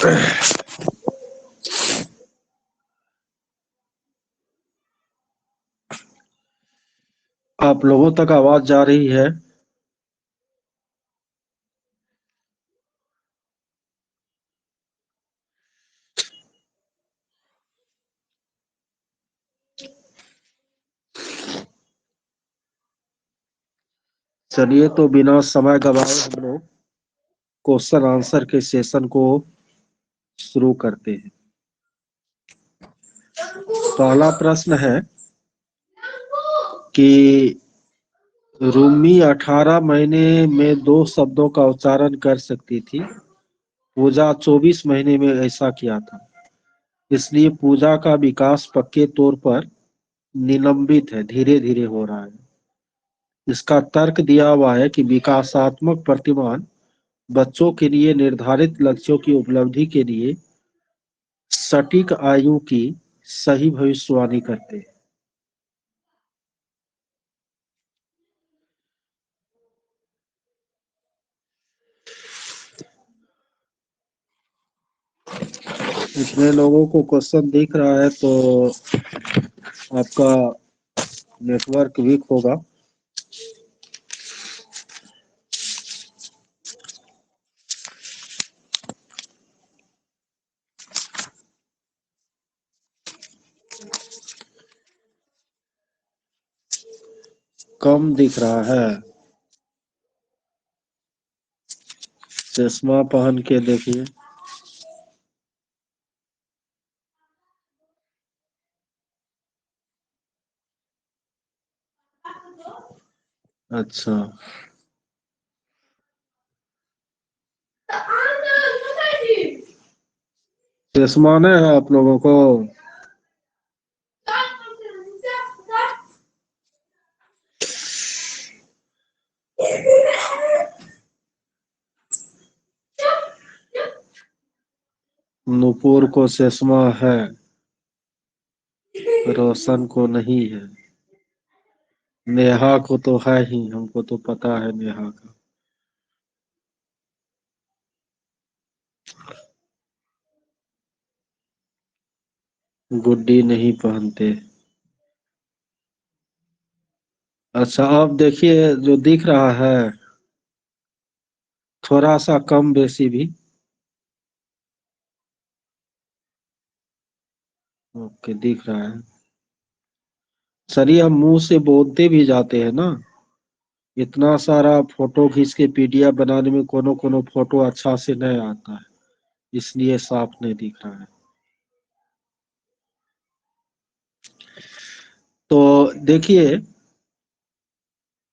आप लोगों तक आवाज जा रही है? चलिए, तो बिना समय गवाए हम लोग क्वेश्चन आंसर के सेशन को शुरू करते हैं। पहला प्रश्न है कि रूमी 18 महीने में 2 शब्दों का उच्चारण कर सकती थी। पूजा 24 महीने में ऐसा किया था, इसलिए पूजा का विकास पक्के तौर पर निलंबित है, धीरे धीरे हो रहा है। इसका तर्क दिया हुआ है कि विकासात्मक प्रतिमान बच्चों के लिए निर्धारित लक्ष्यों की उपलब्धि के लिए सटीक आयु की सही भविष्यवाणी करते हैं। इतने लोगों को क्वेश्चन दिख रहा है तो आपका नेटवर्क वीक होगा। कम दिख रहा है। चश्मा पहन के देखिए। अच्छा, चश्मा नहीं है आप लोगों को? नुपुर को चश्मा है, रोशन को नहीं है। नेहा को तो है ही, हमको तो पता है नेहा का। गुड्डी नहीं पहनते। अच्छा, अब देखिए जो दिख रहा है, थोड़ा सा कम बेसी भी। ओके, दिख रहा है। चलिए, हम मुंह से बोलते भी जाते हैं ना। इतना सारा फोटो खींच के पीडीएफ बनाने में कोनो कोनो फोटो अच्छा से नहीं आता है, इसलिए साफ नहीं दिख रहा है। तो देखिए,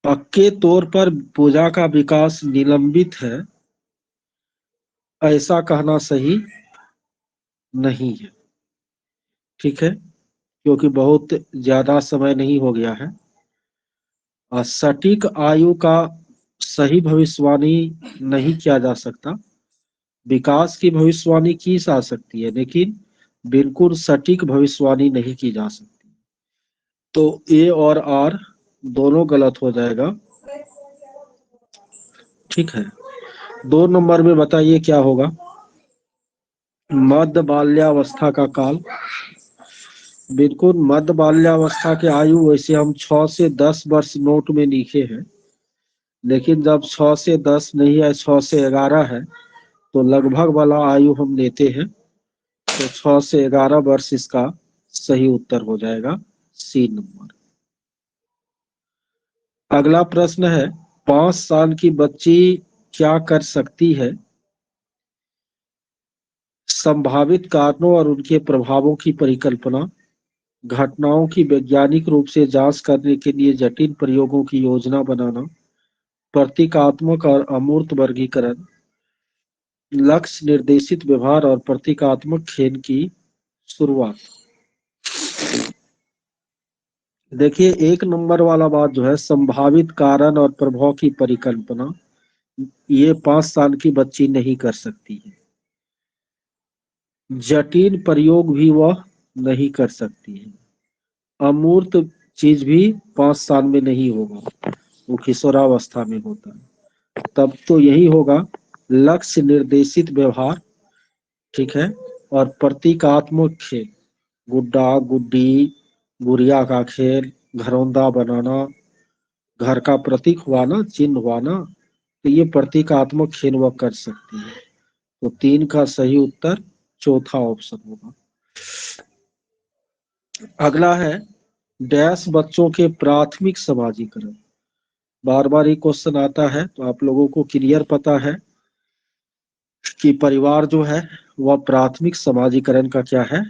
पक्के तौर पर पूजा का विकास निलंबित है, ऐसा कहना सही नहीं है। ठीक है, क्योंकि बहुत ज्यादा समय नहीं हो गया है। और सटीक आयु का सही भविष्यवाणी नहीं किया जा सकता। विकास की भविष्यवाणी की जा सकती है, लेकिन बिल्कुल सटीक भविष्यवाणी नहीं की जा सकती। तो ए और आर दोनों गलत हो जाएगा। ठीक है, 2 नंबर में बताइए क्या होगा। मध्य बाल्यावस्था का काल। बिल्कुल, मध्य बाल्यावस्था के आयु वैसे हम 6 से 10 वर्ष नोट में लिखे हैं, लेकिन जब 6 से 10 नहीं है, 6 से 11 है, तो लगभग वाला आयु हम लेते हैं। तो 6 से 11 वर्ष इसका सही उत्तर हो जाएगा, सी नंबर। अगला प्रश्न है, 5 साल की बच्ची क्या कर सकती है? संभावित कारणों और उनके प्रभावों की परिकल्पना, घटनाओं की वैज्ञानिक रूप से जांच करने के लिए जटिल प्रयोगों की योजना बनाना, प्रतीकात्मक और अमूर्त वर्गीकरण, लक्ष्य निर्देशित व्यवहार और प्रतीकात्मक खेल की शुरुआत। देखिए, 1 नंबर वाला बात जो है, संभावित कारण और प्रभाव की परिकल्पना, ये 5 साल की बच्ची नहीं कर सकती है। जटिल प्रयोग भी वह नहीं कर सकती है। अमूर्त चीज भी 5 साल में नहीं होगा, वो किशोरावस्था में होता है। तब तो यही होगा, लक्ष्य निर्देशित व्यवहार, ठीक है। और प्रतीकात्मक खेल, गुड्डा गुड्डी, गुड़िया का खेल, घरौंदा बनाना, घर का प्रतीक हुआ ना, चिन्ह हुआ ना, तो ये प्रतीकात्मक खेल वह कर सकती है। तो 3 का सही उत्तर चौथा ऑप्शन होगा। अगला है डैश बच्चों के प्राथमिक समाजीकरण। बार बार ये क्वेश्चन आता है, तो आप लोगों को क्लियर पता है कि परिवार जो है वह प्राथमिक समाजीकरण का क्या है,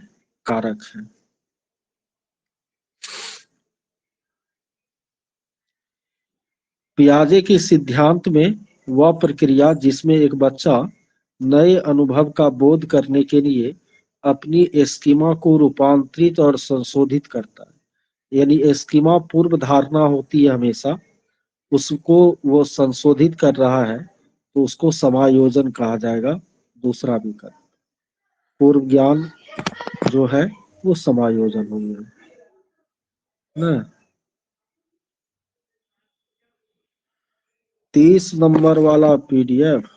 कारक है। पियाजे के सिद्धांत में वह प्रक्रिया जिसमें एक बच्चा नए अनुभव का बोध करने के लिए अपनी स्कीमा को रूपांतरित और संशोधित करता है, यानी स्कीमा पूर्व धारणा होती है हमेशा, उसको वो संशोधित कर रहा है, तो उसको समायोजन कहा जाएगा। दूसरा विकल्प पूर्व ज्ञान जो है वो समायोजन हो गया ना। 30 नंबर वाला पीडीएफ,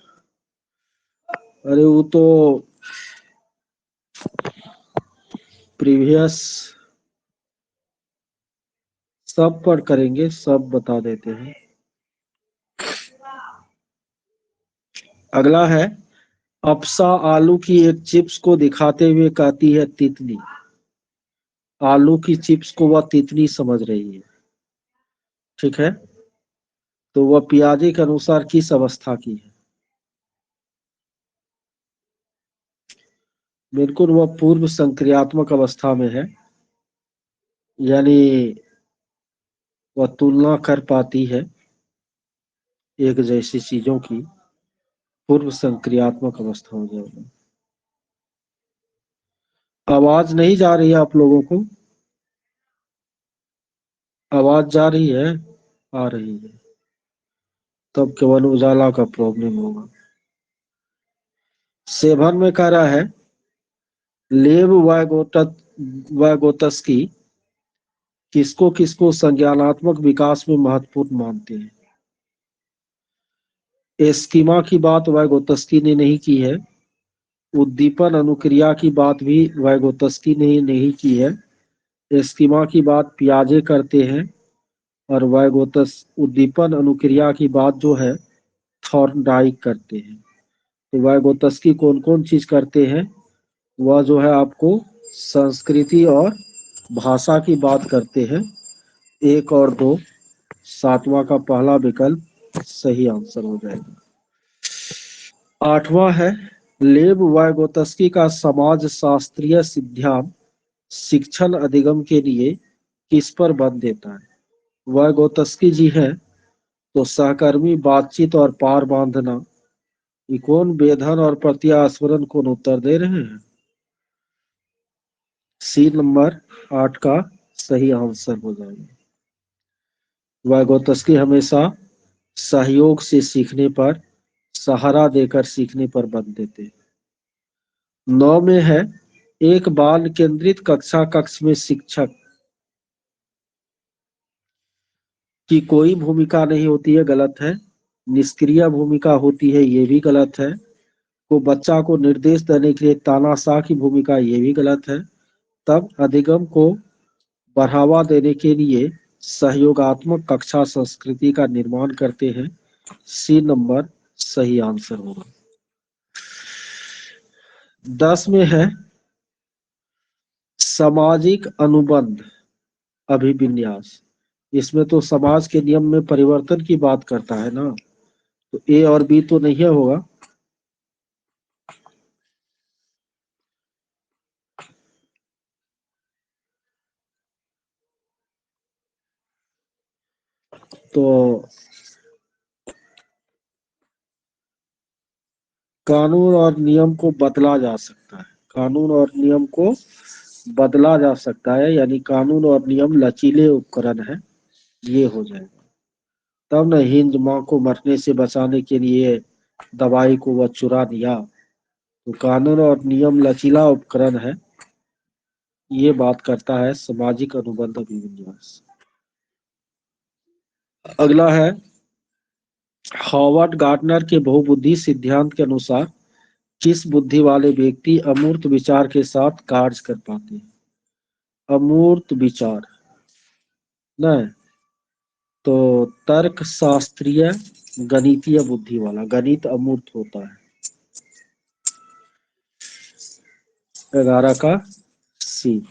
अरे वो तो प्रीवियस सब पर करेंगे, सब बता देते हैं। अगला है अप्सा आलू की एक चिप्स को दिखाते हुए कहती है तितली। आलू की चिप्स को वह तितली समझ रही है, ठीक है। तो वह पियाजे के अनुसार किस अवस्था की है? बिल्कुल वह पूर्व संक्रियात्मक अवस्था में है, यानी वह तुलना कर पाती है एक जैसी चीजों की। पूर्व संक्रियात्मक अवस्था हो जाएगा। आवाज नहीं जा रही है आप लोगों को? आवाज जा रही है? आ रही है, तब केवल उजाला का प्रॉब्लम होगा। 7 में कह रहा है लेव वाइगोत्स्की किसको किसको संज्ञानात्मक विकास में महत्वपूर्ण मानते हैं? एस्कीमा की बात वाइगोत्स्की ने नहीं की है, उद्दीपन अनुक्रिया की बात भी वाइगोत्स्की ने नहीं की है। एस्कीमा की बात पियाजे करते हैं, और वाइगोत्स उद्दीपन अनुक्रिया की बात जो है थॉर्नडाइक करते हैं। तो वाइगोत्स्की कौन कौन चीज करते हैं? वह जो है आपको संस्कृति और भाषा की बात करते हैं। 1 और 2, 7वां का पहला विकल्प सही आंसर हो जाएगा। 8वां है लेव वाइगोत्स्की का समाज शास्त्रीय सिद्धांत शिक्षण अधिगम के लिए किस पर बल देता है? वाइगोत्स्की जी है तो सहकर्मी बातचीत और पार बांधना, ये कौन वेधन और प्रत्यास्वरण कौन उत्तर दे रहे हैं? सी नंबर 8 का सही आंसर हो जाएगा। वाइगोत्स्की हमेशा सहयोग से सीखने पर, सहारा देकर सीखने पर बल देते हैं। 9 में है एक बाल केंद्रित कक्षा कक्ष में शिक्षक की कोई भूमिका नहीं होती है, गलत है। निष्क्रिय भूमिका होती है, ये भी गलत है। को बच्चा को निर्देश देने के लिए तानाशाह की भूमिका, ये भी गलत है। तब अधिगम को बढ़ावा देने के लिए सहयोगात्मक कक्षा संस्कृति का निर्माण करते हैं। सी नंबर सही आंसर होगा। 10 में है सामाजिक अनुबंध अभिविन्यास। इसमें तो समाज के नियम में परिवर्तन की बात करता है ना, तो ए और बी तो नहीं होगा। तो कानून और नियम को बदला जा सकता है, कानून और नियम को बदला जा सकता है, यानी कानून और नियम लचीले उपकरण है, ये हो जाएगा। तब न हिंद माँ को मरने से बचाने के लिए दवाई को वह चुरा दिया, तो कानून और नियम लचीला उपकरण है, ये बात करता है सामाजिक अनुबंध अभिविन्यास। अगला है हॉवर्ड गार्टनर के बहुबुद्धि सिद्धांत के अनुसार किस बुद्धि वाले व्यक्ति अमूर्त विचार के साथ कार्य कर पाते हैं? अमूर्त विचार न, तो तर्क शास्त्रीय गणितीय बुद्धि वाला। गणित अमूर्त होता है। 11 का सी।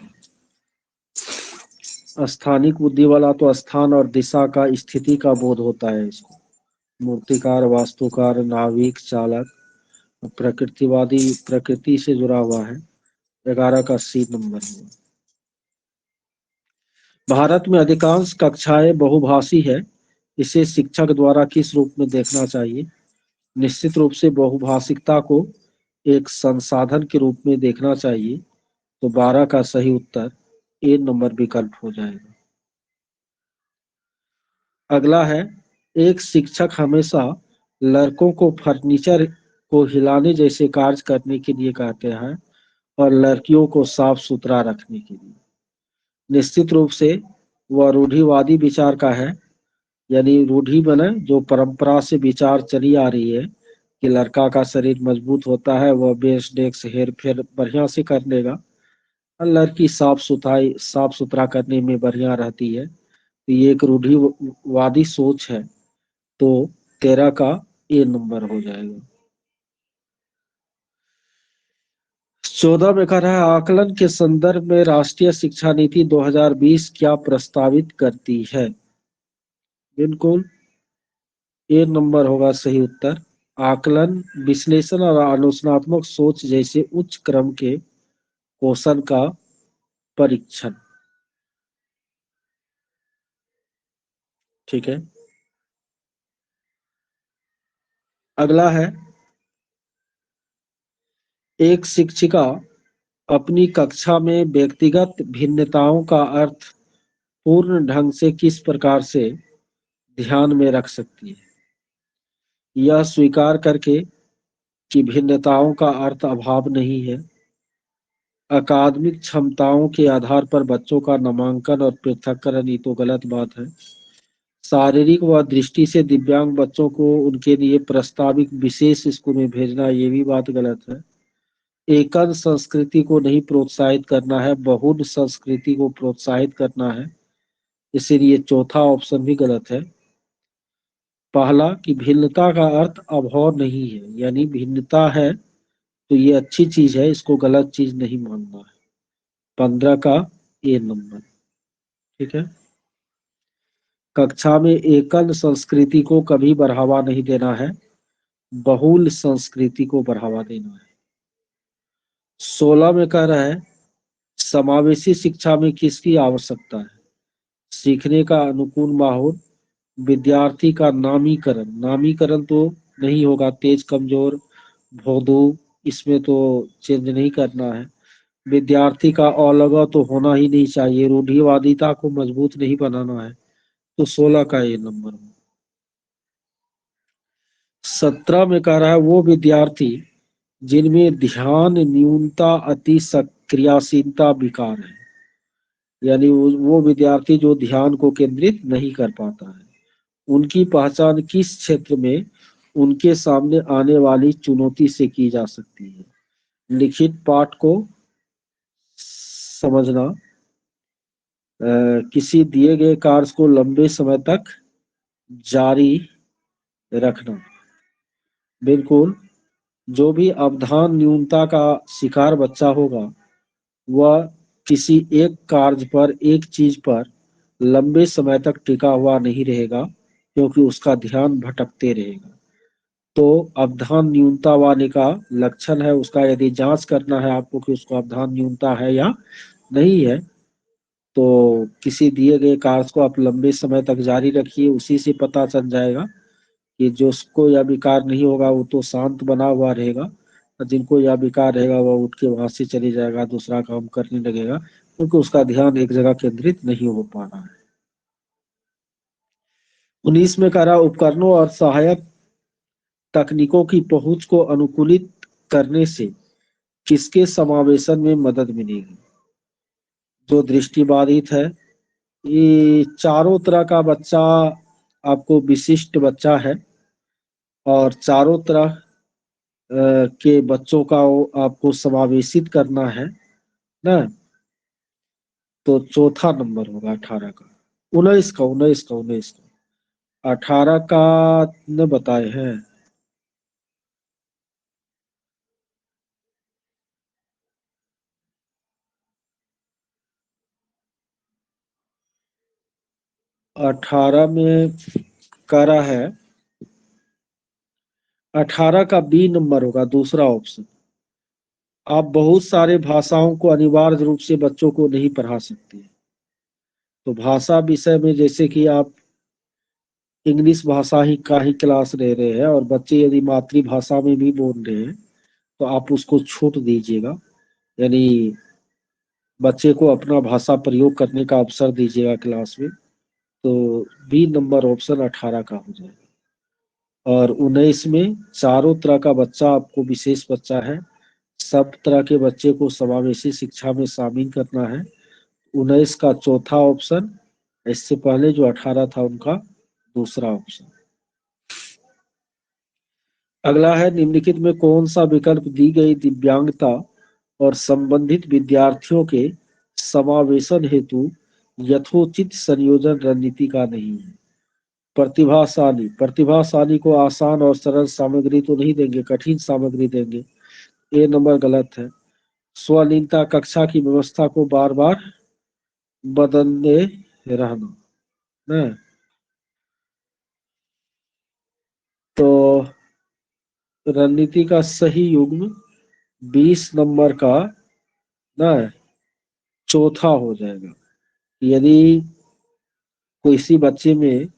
स्थानिक बुद्धि वाला तो स्थान और दिशा का, स्थिति का बोध होता है इसको। मूर्तिकार, वास्तुकार, नाविक, चालक, प्रकृतिवादी प्रकृति से जुड़ा हुआ है। 11 का सी नंबर है। भारत में अधिकांश कक्षाएं बहुभाषी है, इसे शिक्षक द्वारा किस रूप में देखना चाहिए? निश्चित रूप से बहुभाषिकता को एक संसाधन के रूप में देखना चाहिए। तो 12 का सही उत्तर ए नंबर विकल्प हो जाएगा। अगला है, एक शिक्षक हमेशा लड़कों को फर्नीचर को हिलाने जैसे कार्य करने के लिए कहते हैं और लड़कियों को साफ सुथरा रखने के लिए। निश्चित रूप से वह रूढ़िवादी विचार का है, यानी रूढ़ी बने जो परंपरा से विचार चली आ रही है कि लड़का का शरीर मजबूत होता है, वह बेस डेस्क हेर फेर बढ़िया से कर लेगा और लड़की साफ सुथरा करने में बढ़िया रहती है। तो ये एक रूढ़िवादी सोच है। तो 13 का ए नंबर हो जाएगा। 14 में कह रहा है, आकलन के संदर्भ में राष्ट्रीय शिक्षा नीति 2020 क्या प्रस्तावित करती है? बिल्कुल ए नंबर होगा सही उत्तर। आकलन, विश्लेषण और आलोचनात्मक सोच जैसे उच्च क्रम के कौशल का परीक्षण। ठीक है। अगला है, एक शिक्षिका अपनी कक्षा में व्यक्तिगत भिन्नताओं का अर्थ पूर्ण ढंग से किस प्रकार से ध्यान में रख सकती है? यह स्वीकार करके कि भिन्नताओं का अर्थ अभाव नहीं है, अकादमिक क्षमताओं के आधार पर बच्चों का नामांकन और पृथक्करण, ये तो गलत बात है। शारीरिक व दृष्टि से दिव्यांग बच्चों को उनके लिए प्रस्तावित विशेष स्कूल में भेजना, ये भी बात गलत है। एकल संस्कृति को नहीं प्रोत्साहित करना है, बहुल संस्कृति को प्रोत्साहित करना है, इसीलिए चौथा ऑप्शन भी गलत है। पहला कि भिन्नता का अर्थ अभाव नहीं है, यानी भिन्नता है तो ये अच्छी चीज है, इसको गलत चीज नहीं मानना है। 15 का ए नंबर। ठीक है। कक्षा में एकल संस्कृति को कभी बढ़ावा नहीं देना है, बहुल संस्कृति को बढ़ावा देना है। 16 में कह रहा है, समावेशी शिक्षा में किसकी आवश्यकता है? सीखने का अनुकूल माहौल, विद्यार्थी का नामीकरण। नामीकरण तो नहीं होगा, तेज कमजोर भोदू, इसमें तो चेंज नहीं करना है। विद्यार्थी का अलग तो होना ही नहीं चाहिए, रूढ़िवादिता को मजबूत नहीं बनाना है। तो 16 का ये नंबर। 17 में कह रहा है, वो विद्यार्थी जिनमें ध्यान न्यूनता अति सक्रियाशीलता विकार है, यानी वो विद्यार्थी जो ध्यान को केंद्रित नहीं कर पाता है, उनकी पहचान किस क्षेत्र में उनके सामने आने वाली चुनौती से की जा सकती है? लिखित पाठ को समझना, किसी दिए गए कार्य को लंबे समय तक जारी रखना। बिल्कुल, जो भी अवधान न्यूनता का शिकार बच्चा होगा वह किसी एक कार्य पर, एक चीज पर लंबे समय तक टिका हुआ नहीं रहेगा, क्योंकि उसका ध्यान भटकते रहेगा। तो अवधान न्यूनता वाले का लक्षण है उसका, यदि जांच करना है आपको कि उसको अवधान न्यूनता है या नहीं है, तो किसी दिए गए कार्य को आप लंबे समय तक जारी रखिए, उसी से पता चल जाएगा कि जिसको यह विकार नहीं होगा वो तो शांत बना हुआ रहेगा, और जिनको यह विकार रहेगा वह उठ के वहां से चले जाएगा, दूसरा काम करने लगेगा, क्योंकि उसका ध्यान एक जगह केंद्रित नहीं हो पा रहा है। 19 में कह रहा, उपकरणों और सहायक तकनीकों की पहुंच को अनुकूलित करने से किसके समावेशन में मदद मिलेगी? जो दृष्टिबाधित है, ये चारों तरह का बच्चा आपको विशिष्ट बच्चा है और चारों तरह के बच्चों का आपको समावेशित करना है ना, तो चौथा नंबर होगा 18 का। 18 का ने बताए हैं। अठारह में करा है, 18 का बी नंबर होगा, दूसरा ऑप्शन। आप बहुत सारे भाषाओं को अनिवार्य रूप से बच्चों को नहीं पढ़ा सकते। तो भाषा विषय में जैसे कि आप इंग्लिश भाषा ही का ही क्लास ले रहे हैं और बच्चे यदि मातृभाषा में भी बोल रहे हैं तो आप उसको छूट दीजिएगा, यानी बच्चे को अपना भाषा प्रयोग करने का अवसर दीजिएगा क्लास में। तो बी नंबर ऑप्शन 18 का हो जाएगा। और 19 में चारों तरह का बच्चा आपको विशेष बच्चा है, सब तरह के बच्चे को समावेशी शिक्षा में शामिल करना है। 19 का चौथा ऑप्शन, इससे पहले जो 18 था उनका दूसरा ऑप्शन। अगला है, निम्नलिखित में कौन सा विकल्प दी गई दिव्यांगता और संबंधित विद्यार्थियों के समावेशन हेतु यथोचित संयोजन रणनीति का नहीं है। प्रतिभाशाली, प्रतिभाशाली को आसान और सरल सामग्री तो नहीं देंगे, कठिन सामग्री देंगे, ये नंबर गलत है। स्वलीनता, कक्षा की व्यवस्था को बार बार बदलने रहना है। तो रणनीति का सही युग्म 20 नंबर का ना चौथा हो जाएगा। यदि किसी बच्चे में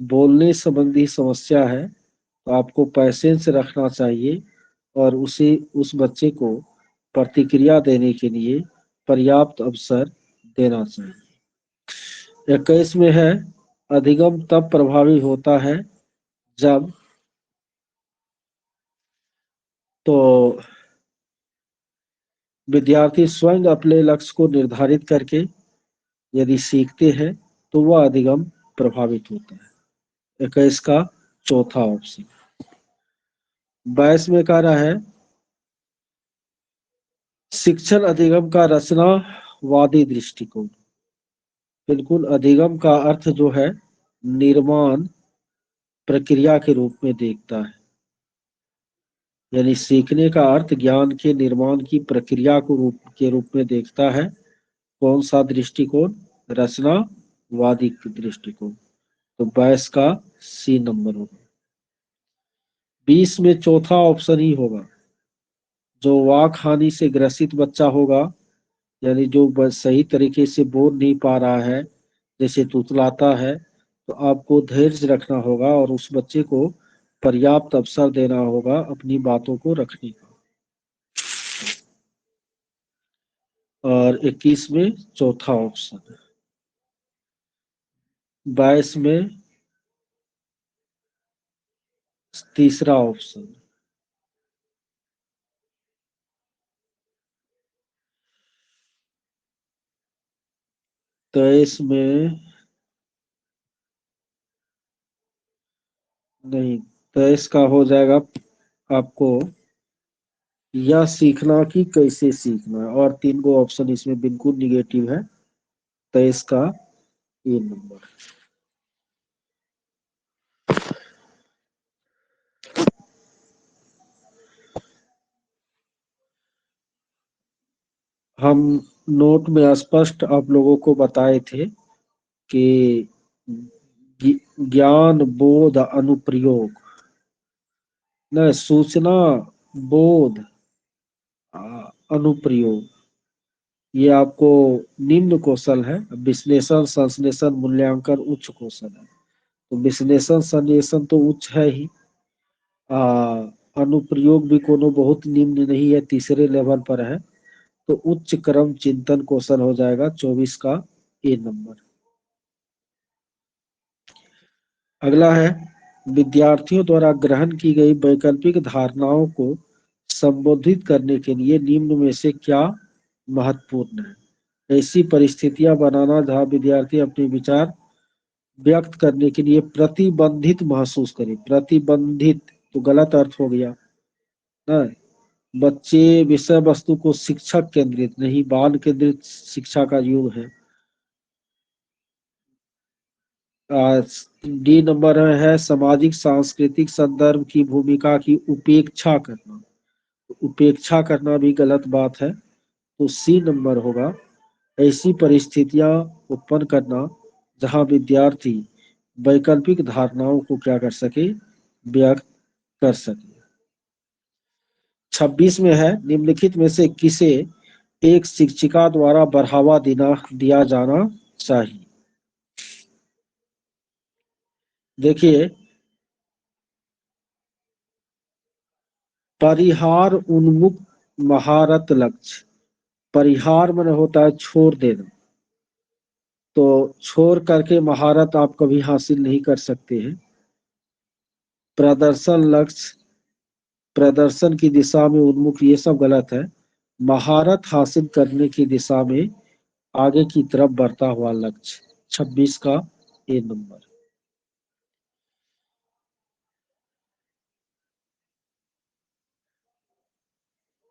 बोलने संबंधी समस्या है तो आपको पैसेंस रखना चाहिए और उसे उस बच्चे को प्रतिक्रिया देने के लिए पर्याप्त अवसर देना चाहिए। 21 में है, अधिगम तब प्रभावी होता है जब तो विद्यार्थी स्वयं अपने लक्ष्य को निर्धारित करके यदि सीखते हैं तो वह अधिगम प्रभावित होता है। 21 का चौथा ऑप्शन। 22 में कह रहा है, शिक्षण अधिगम का रचनावादी दृष्टिकोण। बिल्कुल, अधिगम का अर्थ जो है निर्माण प्रक्रिया के रूप में देखता है, यानी सीखने का अर्थ ज्ञान के निर्माण की प्रक्रिया को के रूप में देखता है। कौन सा दृष्टिकोण? रचनावादी दृष्टिकोण। तो 22 का सी नंबर होगा। 20 में चौथा ऑप्शन ही होगा। जो वाक हानि से ग्रसित बच्चा होगा, यानी जो सही तरीके से बोल नहीं पा रहा है, जैसे तुतलाता है, तो आपको धैर्य रखना होगा और उस बच्चे को पर्याप्त अवसर देना होगा अपनी बातों को रखने का। और 21 में चौथा ऑप्शन। 22 में तीसरा ऑप्शन। तो इसमें नहीं, तो इसका हो जाएगा आपको यह सीखना कि कैसे सीखना, और 3 गो ऑप्शन इसमें बिल्कुल निगेटिव है। तो इसका ये नंबर। हम नोट में स्पष्ट आप लोगों को बताए थे कि ज्ञान बोध अनुप्रयोग न, सूचना बोध अनुप्रयोग, ये आपको निम्न कौशल है। विश्लेषण संश्लेषण मूल्यांकन उच्च कौशल है। तो विश्लेषण संश्लेषण तो उच्च है ही, अनुप्रयोग भी कोनो बहुत निम्न नहीं है, तीसरे लेवल पर है। तो उच्च क्रम चिंतन कौशल हो जाएगा 24 का ए नंबर। अगला है, विद्यार्थियों द्वारा ग्रहण की गई वैकल्पिक धारणाओं को संबोधित करने के लिए निम्न में से क्या महत्वपूर्ण है। ऐसी परिस्थितियां बनाना जहां विद्यार्थी अपने विचार व्यक्त करने के लिए प्रतिबंधित महसूस करे। प्रतिबंधित तो गलत अर्थ हो गया, ना। बच्चे विषय वस्तु को शिक्षक केंद्रित नहीं बाल केंद्रित शिक्षा का युग है। डी नंबर है सामाजिक सांस्कृतिक संदर्भ की भूमिका की उपेक्षा करना। उपेक्षा करना भी गलत बात है, तो सी नंबर होगा ऐसी परिस्थितियां उत्पन्न करना जहां विद्यार्थी वैकल्पिक धारणाओं को क्या कर सके, व्यक्त कर सके। 26 में है निम्नलिखित में से किसे एक शिक्षिका द्वारा बढ़ावा देना दिया जाना चाहिए। देखिए, परिहार उन्मुख महारत लक्ष्य। परिहार मन होता है छोड़ देना, तो छोड़ करके महारत आप कभी हासिल नहीं कर सकते हैं। प्रदर्शन लक्ष्य, प्रदर्शन की दिशा में उन्मुख, ये सब गलत है। महारत हासिल करने की दिशा में आगे की तरफ बढ़ता हुआ लक्ष्य। 26 का ए नंबर।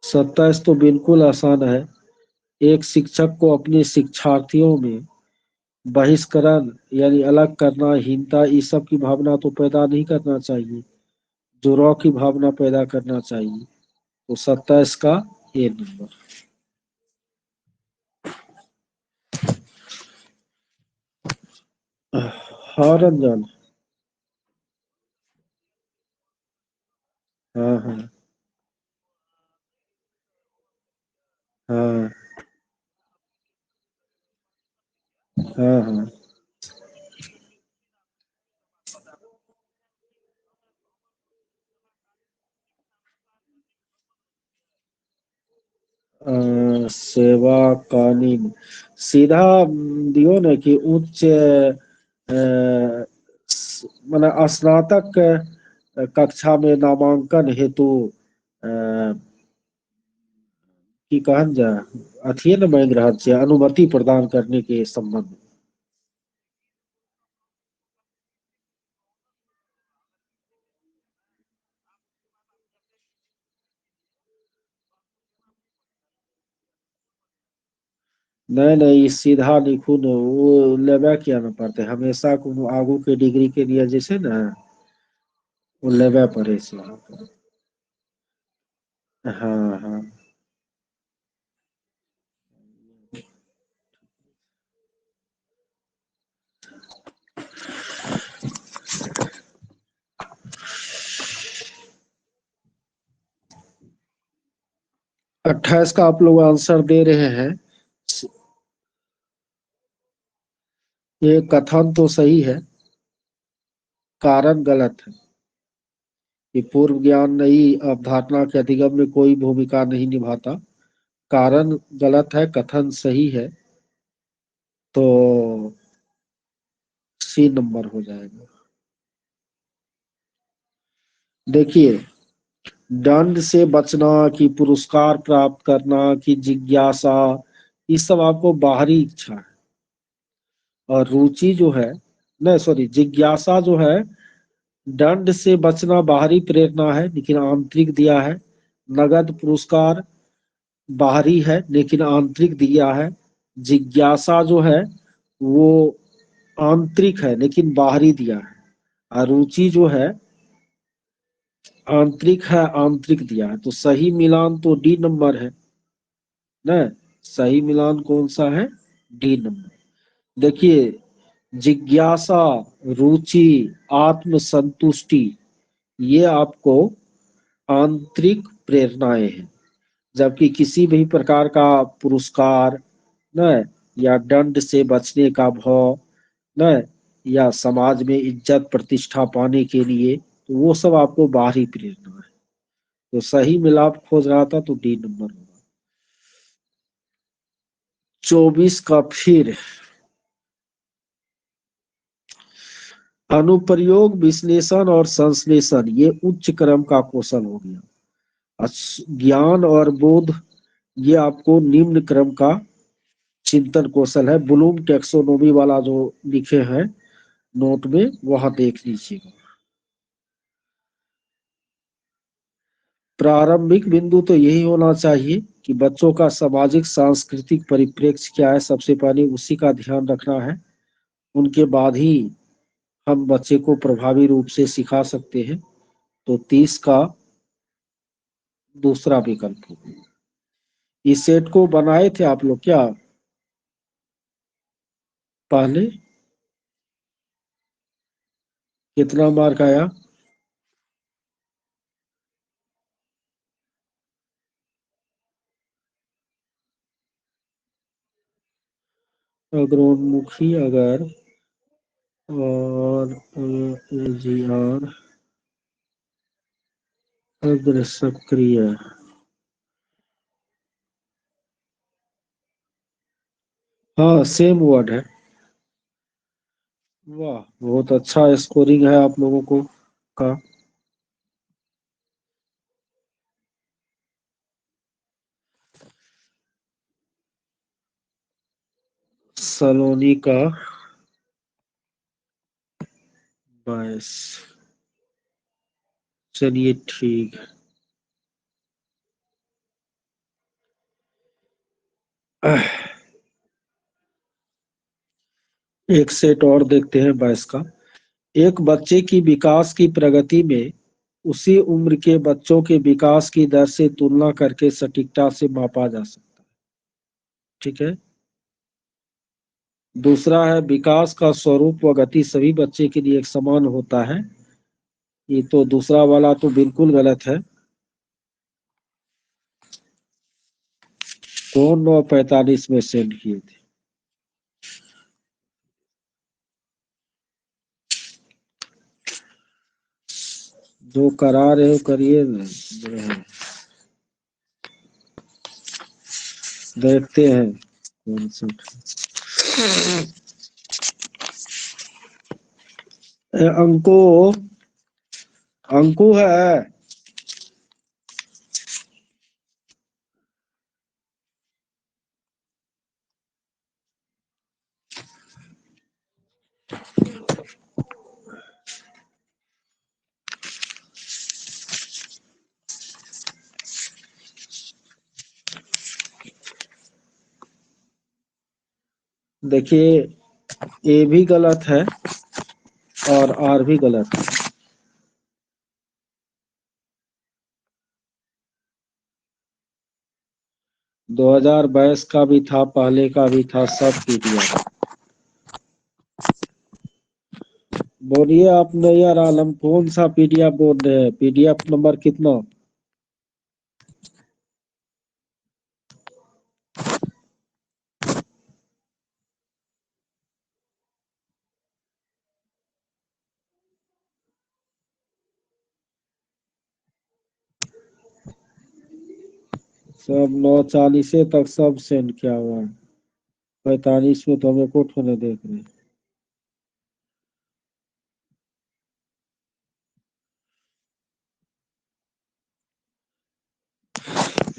27 तो बिल्कुल आसान है। एक शिक्षक को अपने शिक्षार्थियों में बहिष्करण यानी अलग करना, हीनता, इस सब की भावना तो पैदा नहीं करना चाहिए, जुड़ाव की भावना पैदा करना चाहिए। तो 27 का ए नंबर। हाँ रंजन। हाँ हाँ हाँ हाँ हाँ। सेवा कानून सीधा दियो ना कि उच्च मतलब स्नातक कक्षा में नामांकन हेतु की कहल जाए अथिये न मांग रहल छै अनुमति प्रदान करने के संबंध में। नहीं नहीं, ई सीधा लिखू न, वो लेबे किया न पड़ते हमेशा कोनो आगू के डिग्री के लिए जैसे न वो लेबे पड़े से। हाँ हाँ। 28 का आप लोग आंसर दे रहे हैं। ये कथन तो सही है, कारण गलत है कि पूर्व ज्ञान नई अवधारणा के अधिगम में कोई भूमिका नहीं निभाता। कारण गलत है, कथन सही है, तो सी नंबर हो जाएगा। देखिए, दंड से बचना कि पुरस्कार प्राप्त करना कि जिज्ञासा, ये सब आपको बाहरी इच्छा है। और रुचि जो है, नहीं सॉरी, जिज्ञासा जो है, दंड से बचना बाहरी प्रेरणा है लेकिन आंतरिक दिया है। नगद पुरस्कार बाहरी है लेकिन आंतरिक दिया है। जिज्ञासा जो है वो आंतरिक है लेकिन बाहरी दिया है। और रुचि जो है आंतरिक है, आंतरिक दिया है। तो सही मिलान तो डी नंबर है ना। सही मिलान कौन सा है, डी नंबर। देखिए, जिज्ञासा, रुचि, आत्म संतुष्टि, ये आपको आंतरिक प्रेरणाएं हैं। जबकि किसी भी प्रकार का पुरस्कार न या दंड से बचने का भाव न या समाज में इज्जत प्रतिष्ठा पाने के लिए, तो वो सब आपको बाहरी प्रेरणा है। तो सही मिलाप खोज रहा था तो डी नंबर होगा। 24 का फिर अनुप्रयोग विश्लेषण और संश्लेषण, ये उच्च क्रम का कौशल हो गया। ज्ञान और बोध, ये आपको निम्न क्रम का चिंतन कौशल है। ब्लूम टेक्सोनोमी वाला जो लिखे हैं नोट में, वहां देख लीजिएगा। प्रारंभिक बिंदु तो यही होना चाहिए कि बच्चों का सामाजिक सांस्कृतिक परिप्रेक्ष्य क्या है, सबसे पहले उसी का ध्यान रखना है। उनके बाद ही हम बच्चे को प्रभावी रूप से सिखा सकते हैं। तो 30 का दूसरा विकल्प। इस सेट को बनाए थे आप लोग क्या पहले? कितना मार्क आया? अग्रोन्मुखी अगर और AGR अग्र सक्रिय। हाँ सेम वर्ड है। वाह, बहुत अच्छा स्कोरिंग है आप लोगों को का। सलोनी का 22। चलिए ठीक। एक सेट और देखते हैं 22 का। एक बच्चे की विकास की प्रगति में उसी उम्र के बच्चों के विकास की दर से तुलना करके सटीकता से मापा जा सकता है। ठीक है। दूसरा है विकास का स्वरूप व गति सभी बच्चे के लिए एक समान होता है। ये तो दूसरा वाला तो बिल्कुल गलत है। कौन 9:45 में सेंड किए थे? जो करा रहे हो करिए ना। देखते हैं कौन सा। अंको अंकु है। देखिए ए भी गलत है और आर भी गलत है। 2022 का भी था, पहले का भी था, सब पीडीएफ। बोलिए आप यार आलम, कौन सा पीडीएफ बोल रहे हैं? पीडीएफ नंबर कितना? सब 9:40 तक सब सेंड किया हुआ है। 45 में तो हमें कोट होने देख रहे हैं।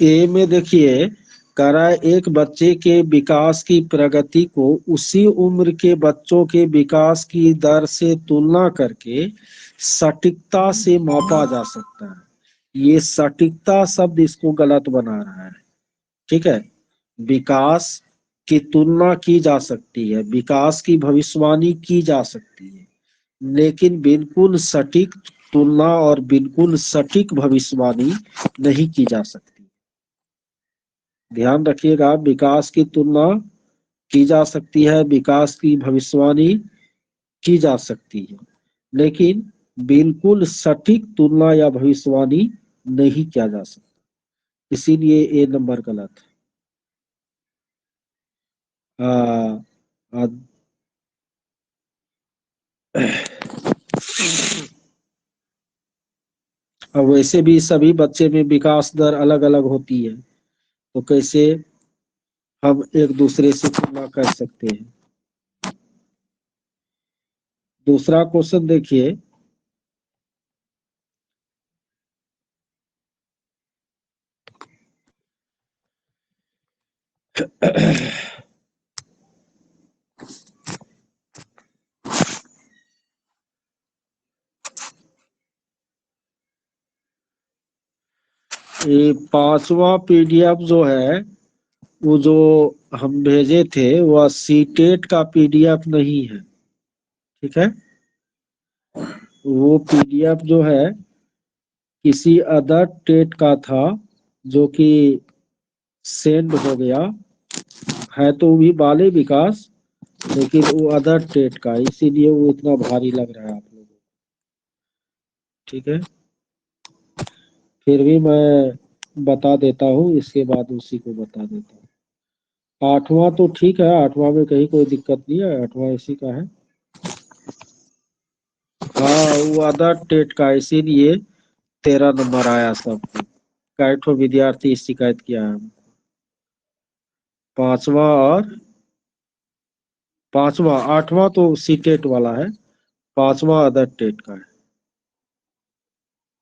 ए में देखिए, कह रहा है एक बच्चे के विकास की प्रगति को उसी उम्र के बच्चों के विकास की दर से तुलना करके सटीकता से मापा जा सकता है। ये सटीकता शब्द इसको गलत बना रहा है। ठीक है। विकास की तुलना की जा सकती है, विकास की भविष्यवाणी की जा सकती है, लेकिन बिल्कुल सटीक तुलना और बिल्कुल सटीक भविष्यवाणी नहीं की जा सकती। ध्यान रखिएगा, विकास की तुलना की जा सकती है, विकास की भविष्यवाणी की जा सकती है, लेकिन बिल्कुल सटीक तुलना या भविष्यवाणी नहीं किया जा सकता। इसीलिए ए नंबर गलत है। अब वैसे भी सभी बच्चे में विकास दर अलग अलग होती है, तो कैसे हम एक दूसरे से तुलना कर सकते हैं? दूसरा क्वेश्चन देखिए। ये पांचवा पीडीएफ जो है, वो जो हम भेजे थे वह सीटेट का पीडीएफ नहीं है, ठीक है। वो पीडीएफ जो है किसी अदर टेट का था, जो कि सेंड हो गया है, तो भी बाले विकास, लेकिन वो अदर टेट का, इसीलिए वो इतना भारी लग रहा है आप लोगों को, ठीक है। फिर भी मैं बता देता हूँ, इसके बाद उसी को बता देता हूँ। आठवां तो ठीक है, आठवां में कहीं कोई दिक्कत नहीं है, आठवां इसी का है। हाँ, वो अदर टेट का, इसीलिए 13 नंबर आया सबको। कई ठो विद्यार्थी शिकायत किया है। पांचवा और पांचवा, आठवां तो सी टेट वाला है, पांचवा अदर टेट का है,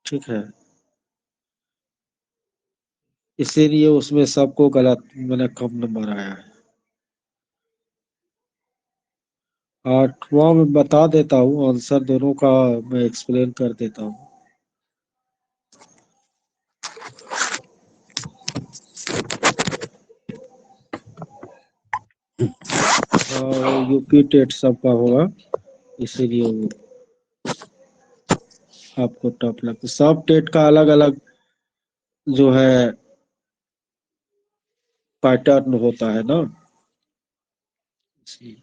ठीक है। इसीलिए उसमें सबको गलत, मैंने कम नंबर आया है। आठवां में बता देता हूँ आंसर दोनों का, मैं एक्सप्लेन कर देता हूँ। यूपी टेट सबका होगा, इसीलिए वो आपको टफ लगता है। सब टेट का अलग अलग जो है पैटर्न होता है ना, इसलिए।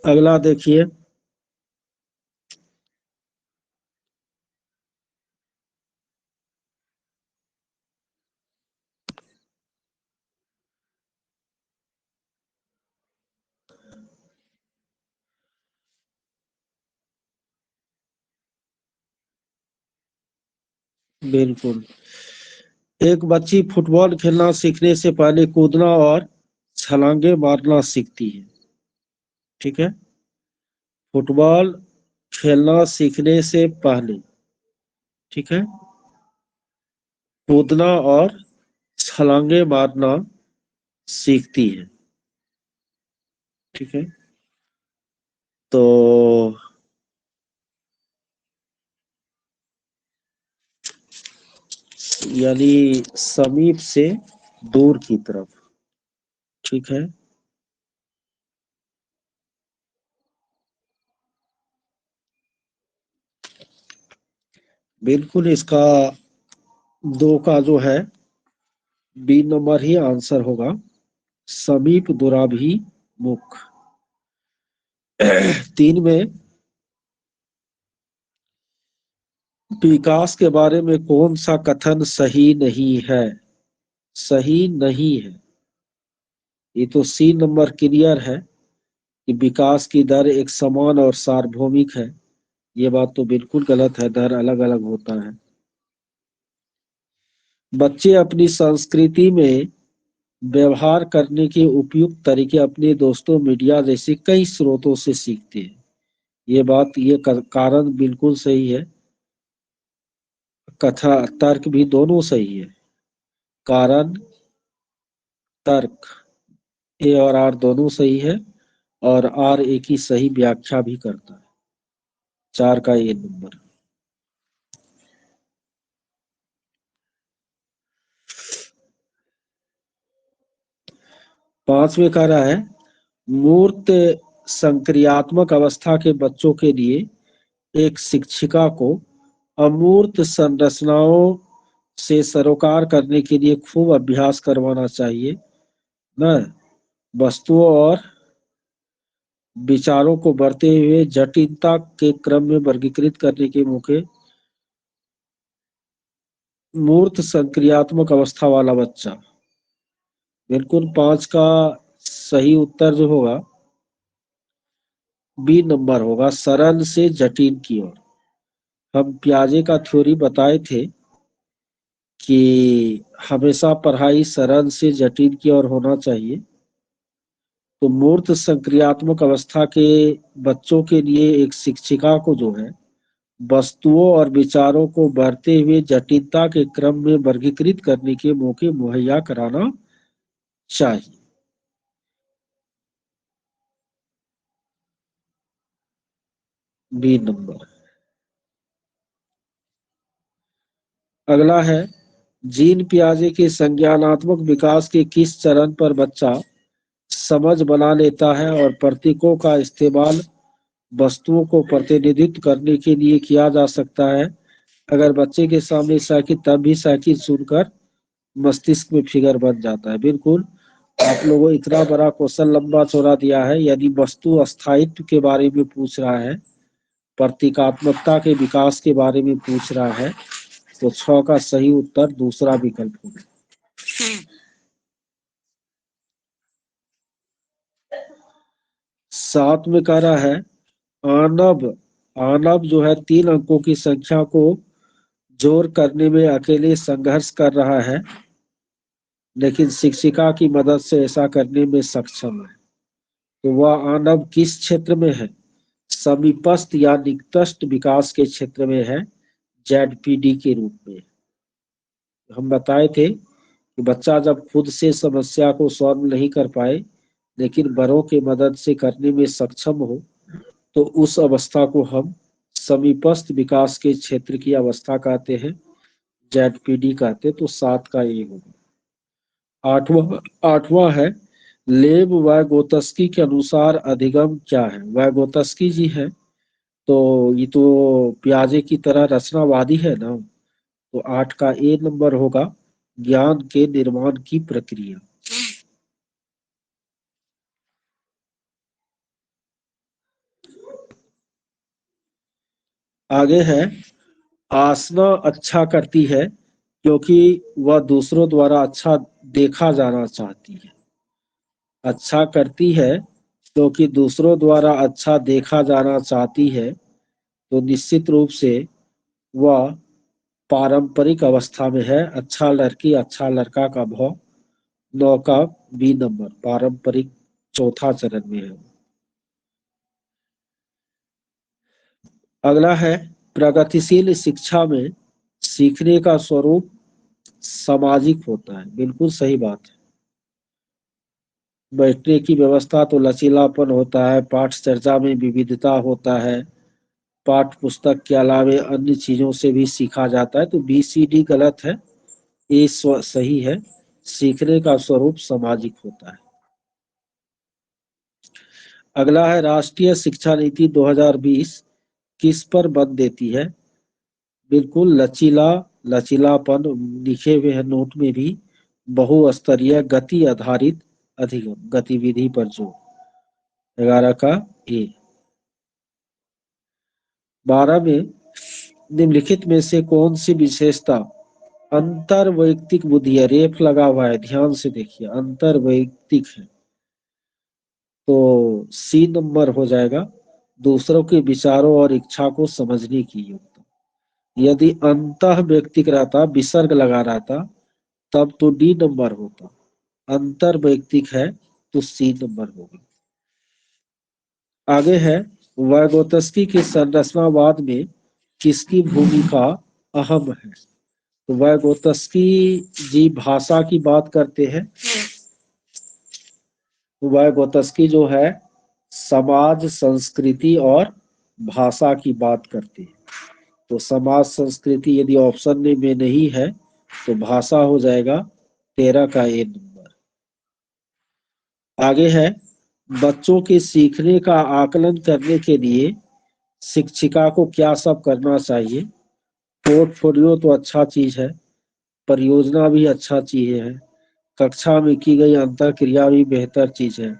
अगला देखिए। बिल्कुल। एक बच्ची फुटबॉल खेलना सीखने से पहले कूदना और छलांगे मारना सीखती है, ठीक है। फुटबॉल खेलना सीखने से पहले, ठीक है, कूदना और छलांगे मारना सीखती है, ठीक है। तो यानी समीप से दूर की तरफ, ठीक है। बिल्कुल, इसका दो का जो है बी नंबर ही आंसर होगा, समीप दुराभी मुख। तीन में विकास के बारे में कौन सा कथन सही नहीं है? सही नहीं है, ये तो सी नंबर क्लियर है कि विकास की दर एक समान और सार्वभौमिक है। ये बात तो बिल्कुल गलत है, दर अलग अलग होता है। बच्चे अपनी संस्कृति में व्यवहार करने के उपयुक्त तरीके अपने दोस्तों, मीडिया जैसे कई स्रोतों से सीखते हैं। ये बात, ये कारण बिल्कुल सही है। कथा तर्क भी दोनों सही है। कारण, तर्क, ए और आर दोनों सही है, और आर ए की सही व्याख्या भी करता है। 4 का ये नंबर। पांचवें कह रहा है, मूर्त संक्रियात्मक अवस्था के बच्चों के लिए एक शिक्षिका को अमूर्त संरचनाओं से सरोकार करने के लिए खूब अभ्यास करवाना चाहिए न। वस्तुओं और विचारों को बढ़ते हुए जटिलता के क्रम में वर्गीकृत करने के मौके, मूर्त संक्रियात्मक अवस्था वाला बच्चा। बिल्कुल, 5 का सही उत्तर जो होगा बी नंबर होगा, सरल से जटिल की ओर। हम पियाजे का थ्योरी बताए थे कि हमेशा पढ़ाई सरल से जटिल की ओर होना चाहिए। तो मूर्त संक्रियात्मक अवस्था के बच्चों के लिए एक शिक्षिका को जो है वस्तुओं और विचारों को बढ़ते हुए जटिलता के क्रम में वर्गीकृत करने के मौके मुहैया कराना चाहिए। B number. अगला है, जीन पियाजे के संज्ञानात्मक विकास के किस चरण पर बच्चा समझ बना लेता है और प्रतीकों का इस्तेमाल वस्तुओं को प्रतिनिधित्व करने के लिए किया जा सकता है? अगर बच्चे के सामने साइकिल, तब भी साइकिल सुनकर मस्तिष्क में फिगर बन जाता है। बिल्कुल, आप लोगों को इतना बड़ा क्वेश्चन लंबा चौड़ा दिया है। यदि वस्तु अस्थायित्व के बारे में पूछ रहा है, प्रतीकात्मकता के विकास के बारे में पूछ रहा है, तो 6 का सही उत्तर दूसरा विकल्प होगा। 7 में कह रहा है, आनब आनब जो है 3 अंकों की संख्या को जोड़ करने में अकेले संघर्ष कर रहा है, लेकिन शिक्षिका की मदद से ऐसा करने में सक्षम है। तो वह आनब किस क्षेत्र में है? समीपस्थ या निकटस्थ विकास के क्षेत्र में है, जेडपीडी के रूप में। हम बताए थे कि बच्चा जब खुद से समस्या को सॉल्व नहीं कर पाए, लेकिन बड़ों के मदद से करने में सक्षम हो, तो उस अवस्था को हम समीपस्थ विकास के क्षेत्र की अवस्था कहते हैं, जेडपीडी कहते। तो 7 का ये होगा। आठवां है, लेब वाइगोत्स्की के अनुसार अधिगम क्या है? वाइगोत्स्की जी है, तो ये तो पियाजे की तरह रचनावादी है ना। तो 8 का ए नंबर होगा, ज्ञान के निर्माण की प्रक्रिया। आगे है, आसना अच्छा करती है क्योंकि वह दूसरों द्वारा अच्छा देखा जाना चाहती है। अच्छा करती है क्योंकि दूसरों द्वारा अच्छा देखा जाना चाहती है, तो निश्चित रूप से वह पारंपरिक अवस्था में है। अच्छा लड़की अच्छा लड़का का भाव 9 का बी नंबर, पारंपरिक चौथा चरण में है। अगला है, प्रगतिशील शिक्षा में सीखने का स्वरूप सामाजिक होता है। बिल्कुल सही बात है। बैठने की व्यवस्था तो लचीलापन होता है, पाठ चर्चा में विविधता होता है, पाठ पुस्तक के अलावे अन्य चीजों से भी सीखा जाता है। तो बी सी डी गलत है, ए सही है। सीखने का स्वरूप सामाजिक होता है। अगला है, राष्ट्रीय शिक्षा नीति 2020 किस पर बल देती है? बिल्कुल लचीलापन लिखे हुए हैं नोट में भी। बहुस्तरीय गति आधारित अधिगम गतिविधि पर जोर, 11 का ए। 12 में, निम्नलिखित में से कौन सी विशेषता अंतर वैयक्तिक बुद्धि है? रेफ लगा हुआ है, ध्यान से देखिए, अंतर वैयक्तिक है। तो सी नंबर हो जाएगा, दूसरों के विचारों और इच्छा को समझने की योग्यता। यदि अंतः व्यक्तिक रहता, विसर्ग लगा रहता, तब तो डी नंबर होता। अंतर वैयक्तिक है, तो सी नंबर होगा। आगे है, वाइगोत्स्की के संरचनावाद में किसकी भूमिका अहम है? तो वाइगोत्स्की जी भाषा की बात करते हैं। वाइगोत्स्की जो है समाज, संस्कृति और भाषा की बात करते हैं। तो समाज संस्कृति यदि ऑप्शन में नहीं है, तो भाषा हो जाएगा, 13 का ए नंबर। आगे है, बच्चों के सीखने का आकलन करने के लिए शिक्षिका को क्या सब करना चाहिए? पोर्टफोलियो तो अच्छा चीज है, परियोजना भी अच्छा चीज है, कक्षा में की गई अंतर क्रिया भी बेहतर चीज है,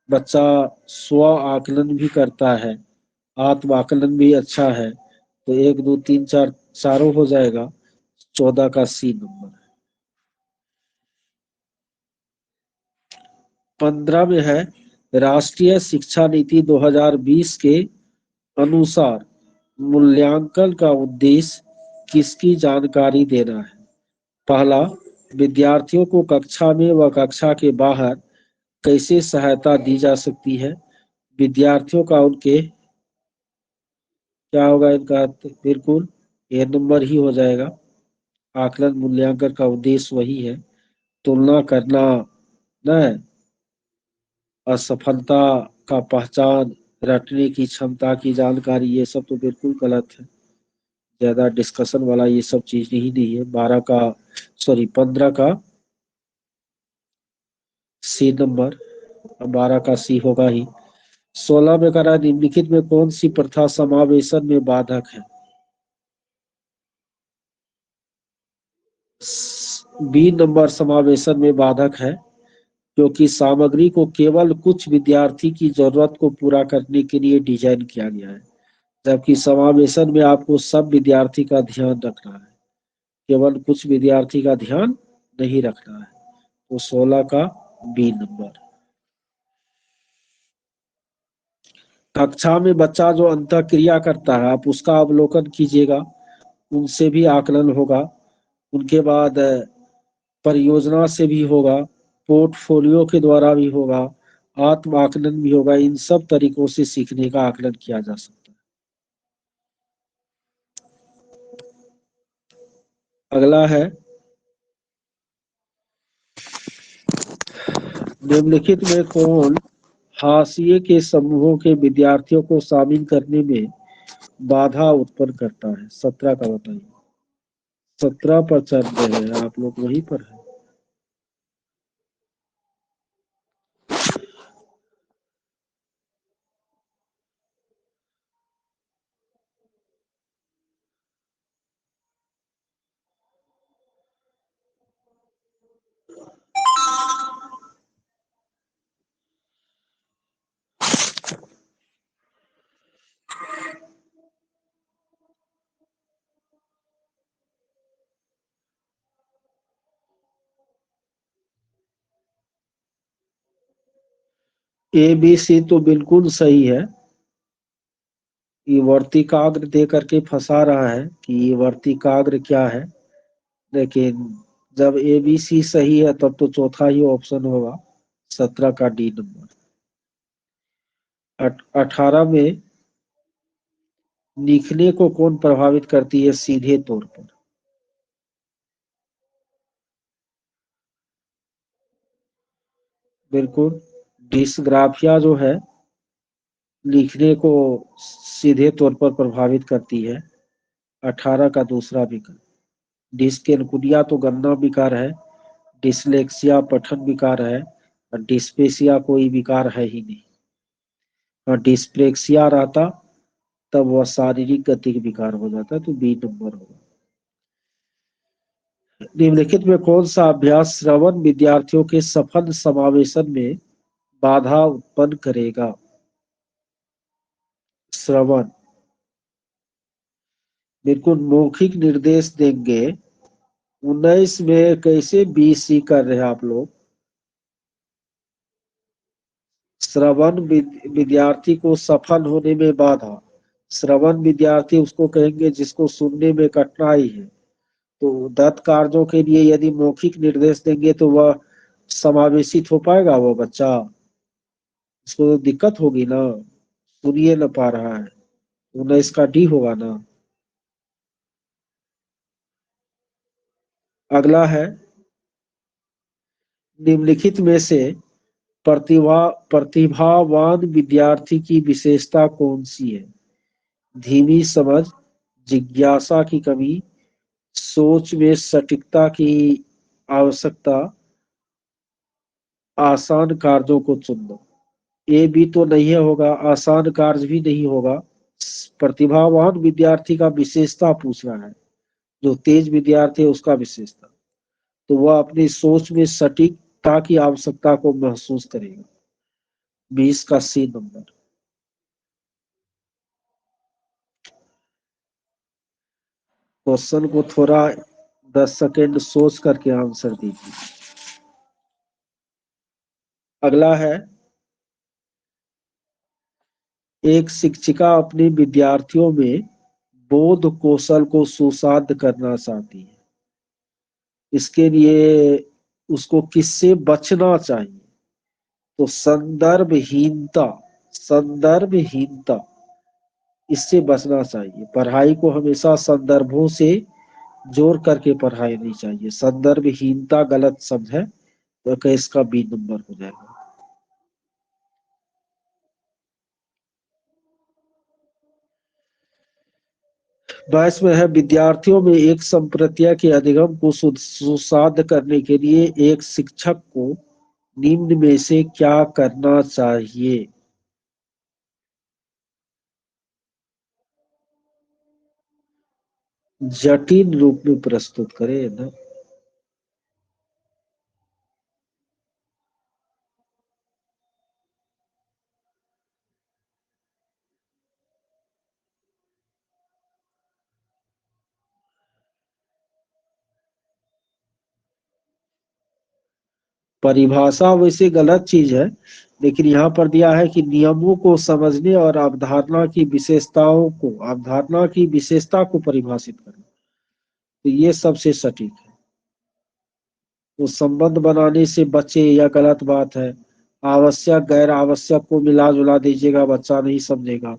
बच्चा स्व आकलन भी करता है, आत्म आकलन भी अच्छा है। तो 1 2 3 4 चारों हो जाएगा, 14 का सी नंबर। 15 में है, राष्ट्रीय शिक्षा नीति 2020 के अनुसार मूल्यांकन का उद्देश्य किसकी जानकारी देना है? पहला, विद्यार्थियों को कक्षा में व कक्षा के बाहर कैसे सहायता दी जा सकती है? विद्यार्थियों का उनके क्या होगा इनका? बिल्कुल ए नंबर ही हो जाएगा। आकलन मूल्यांकन का उद्देश्य वही है, तुलना करना न, असफलता का पहचान रटने की क्षमता की जानकारी, ये सब तो बिल्कुल गलत है। ज्यादा डिस्कशन वाला ये सब चीज नहीं है। 15 का सी नंबर, 12 का सी होगा ही। 16 में करा, निम्नलिखित में कौन सी प्रथा समावेशन में बाधक है? बी नंबर समावेशन में बाधक है, क्योंकि सामग्री को केवल कुछ विद्यार्थी की जरूरत को पूरा करने के लिए डिजाइन किया गया है, जबकि समावेशन में आपको सब विद्यार्थी का ध्यान रखना है, केवल कुछ विद्यार्थी का ध्यान नहीं रखना है। तो 16 का बी नंबर। कक्षा में बच्चा जो अंतःक्रिया करता है, आप उसका अवलोकन कीजिएगा, उनसे भी आकलन होगा। उनके बाद परियोजना से भी होगा, पोर्टफोलियो के द्वारा भी होगा, आत्म आकलन भी होगा। इन सब तरीकों से सीखने का आकलन किया जा सकता है। अगला है, निम्नलिखित में कौन हाशिए के समूहों के विद्यार्थियों को शामिल करने में बाधा उत्पन्न करता है? 17 का बताइए। 17 पर चल रहे हैं आप लोग, वहीं पर है। ए बी सी तो बिल्कुल सही है। ये वर्तिकाग्र दे करके फंसा रहा है कि ये वर्तिकाग्र क्या है, लेकिन जब ए बी सी सही है तब तो चौथा ही ऑप्शन होगा, 17 का डी नंबर। 18 में लिखने को कौन प्रभावित करती है सीधे तौर पर? बिल्कुल, डिस्ग्राफिया जो है लिखने को सीधे तौर पर प्रभावित करती है। 18 का दूसरा विकल्प। डिस्केलकुलिया तो गन्ना विकार है, डिसलेक्सिया पठन विकार है, और डिस्पेसिया कोई विकार है ही नहीं। और डिस्प्लेक्सिया रहता तब वह शारीरिक गति विकार हो जाता, तो बी नंबर होगा। निम्नलिखित में कौन सा अभ्यास श्रवण विद्यार्थियों के सफल समावेशन में बाधा उत्पन्न करेगा? श्रवण, बिल्कुल मौखिक निर्देश देंगे। 19 में कैसे बी सी कर रहे हैं आप लोग? श्रवण विद्यार्थी को सफल होने में बाधा। श्रवण विद्यार्थी उसको कहेंगे जिसको सुनने में कठिनाई है। तो दत्त कार्यों के लिए यदि मौखिक निर्देश देंगे तो वह समावेशित हो पाएगा वो बच्चा? उसको तो दिक्कत होगी ना, सुनिए ना पा रहा है। तो ना, इसका डी होगा ना। अगला है, निम्नलिखित में से प्रतिभावान विद्यार्थी की विशेषता कौन सी है? धीमी समझ, जिज्ञासा की कमी, सोच में सटीकता की आवश्यकता, आसान कार्यों को चुनना। ए भी तो नहीं होगा, आसान कार्य भी नहीं होगा। प्रतिभावान विद्यार्थी का विशेषता पूछ रहा है, जो तेज विद्यार्थी है उसका विशेषता। तो वह अपनी सोच में सटीकता की आवश्यकता को महसूस करेगा। 20 का सी नंबर। क्वेश्चन को थोड़ा 10 सेकेंड सोच करके आंसर दीजिए। अगला है, एक शिक्षिका अपने विद्यार्थियों में बोध कौशल को सुसाध्य करना चाहती है। इसके लिए उसको किससे बचना चाहिए? तो संदर्भहीनता, संदर्भहीनता, इससे बचना चाहिए। पढ़ाई को हमेशा संदर्भों से जोड़ करके पढ़ाई चाहिए। संदर्भहीनता गलत शब्द है, तो इसका बी नंबर हो जाएगा। 22 में है, विद्यार्थियों में एक संप्रत्या के अधिगम को सुसाध्य करने के लिए एक शिक्षक को निम्न में से क्या करना चाहिए? जटिल रूप में प्रस्तुत करें ना। परिभाषा वैसे गलत चीज है, लेकिन यहाँ पर दिया है कि नियमों को समझने और अवधारणा की विशेषता को परिभाषित करना, तो ये सबसे सटीक है। तो संबंध बनाने से बचे, या गलत बात है। आवश्यक गैर आवश्यक को मिला जुला दीजिएगा, बच्चा नहीं समझेगा।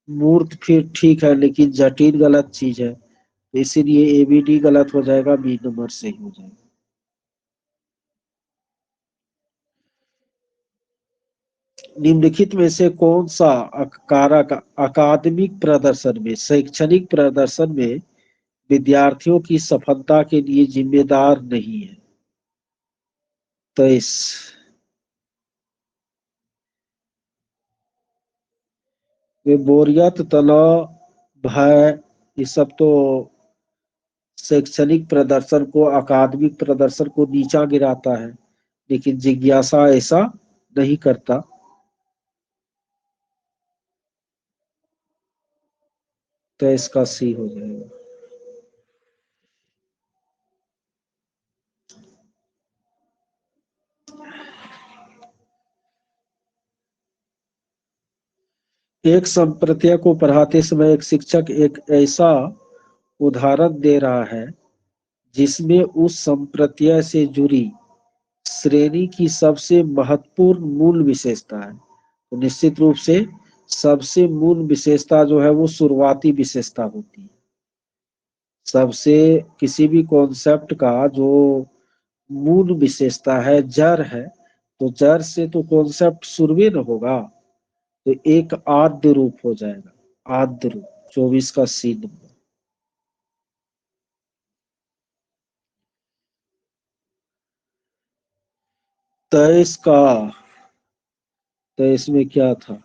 मूर्त फिर ठीक है, लेकिन जटिल गलत चीज है, तो इसीलिए एबीडी गलत हो जाएगा, बी नंबर सही हो जाएगा। निम्नलिखित में से कौन सा कारक अकादमिक प्रदर्शन में, शैक्षणिक प्रदर्शन में विद्यार्थियों की सफलता के लिए जिम्मेदार नहीं है? 23। वे बोरियत, तनाव, भय, ये सब तो शैक्षणिक प्रदर्शन को, अकादमिक प्रदर्शन को नीचा गिराता है, लेकिन जिज्ञासा ऐसा नहीं करता। तो इसका सी हो जाएगा। एक संप्रत्या को पढ़ाते समय एक शिक्षक एक ऐसा उदाहरण दे रहा है जिसमें उस संप्रत्या से जुड़ी श्रेणी की सबसे महत्वपूर्ण मूल विशेषता है। तो निश्चित रूप से सबसे मूल विशेषता जो है वो शुरुआती विशेषता होती है। सबसे किसी भी कॉन्सेप्ट का जो मूल विशेषता है, जड़ है, तो जड़ से तो कॉन्सेप्ट शुरू न होगा, तो एक आद्य रूप हो जाएगा। आद्य रूप 24 का सी नंबर। 23 का, 23 में क्या था?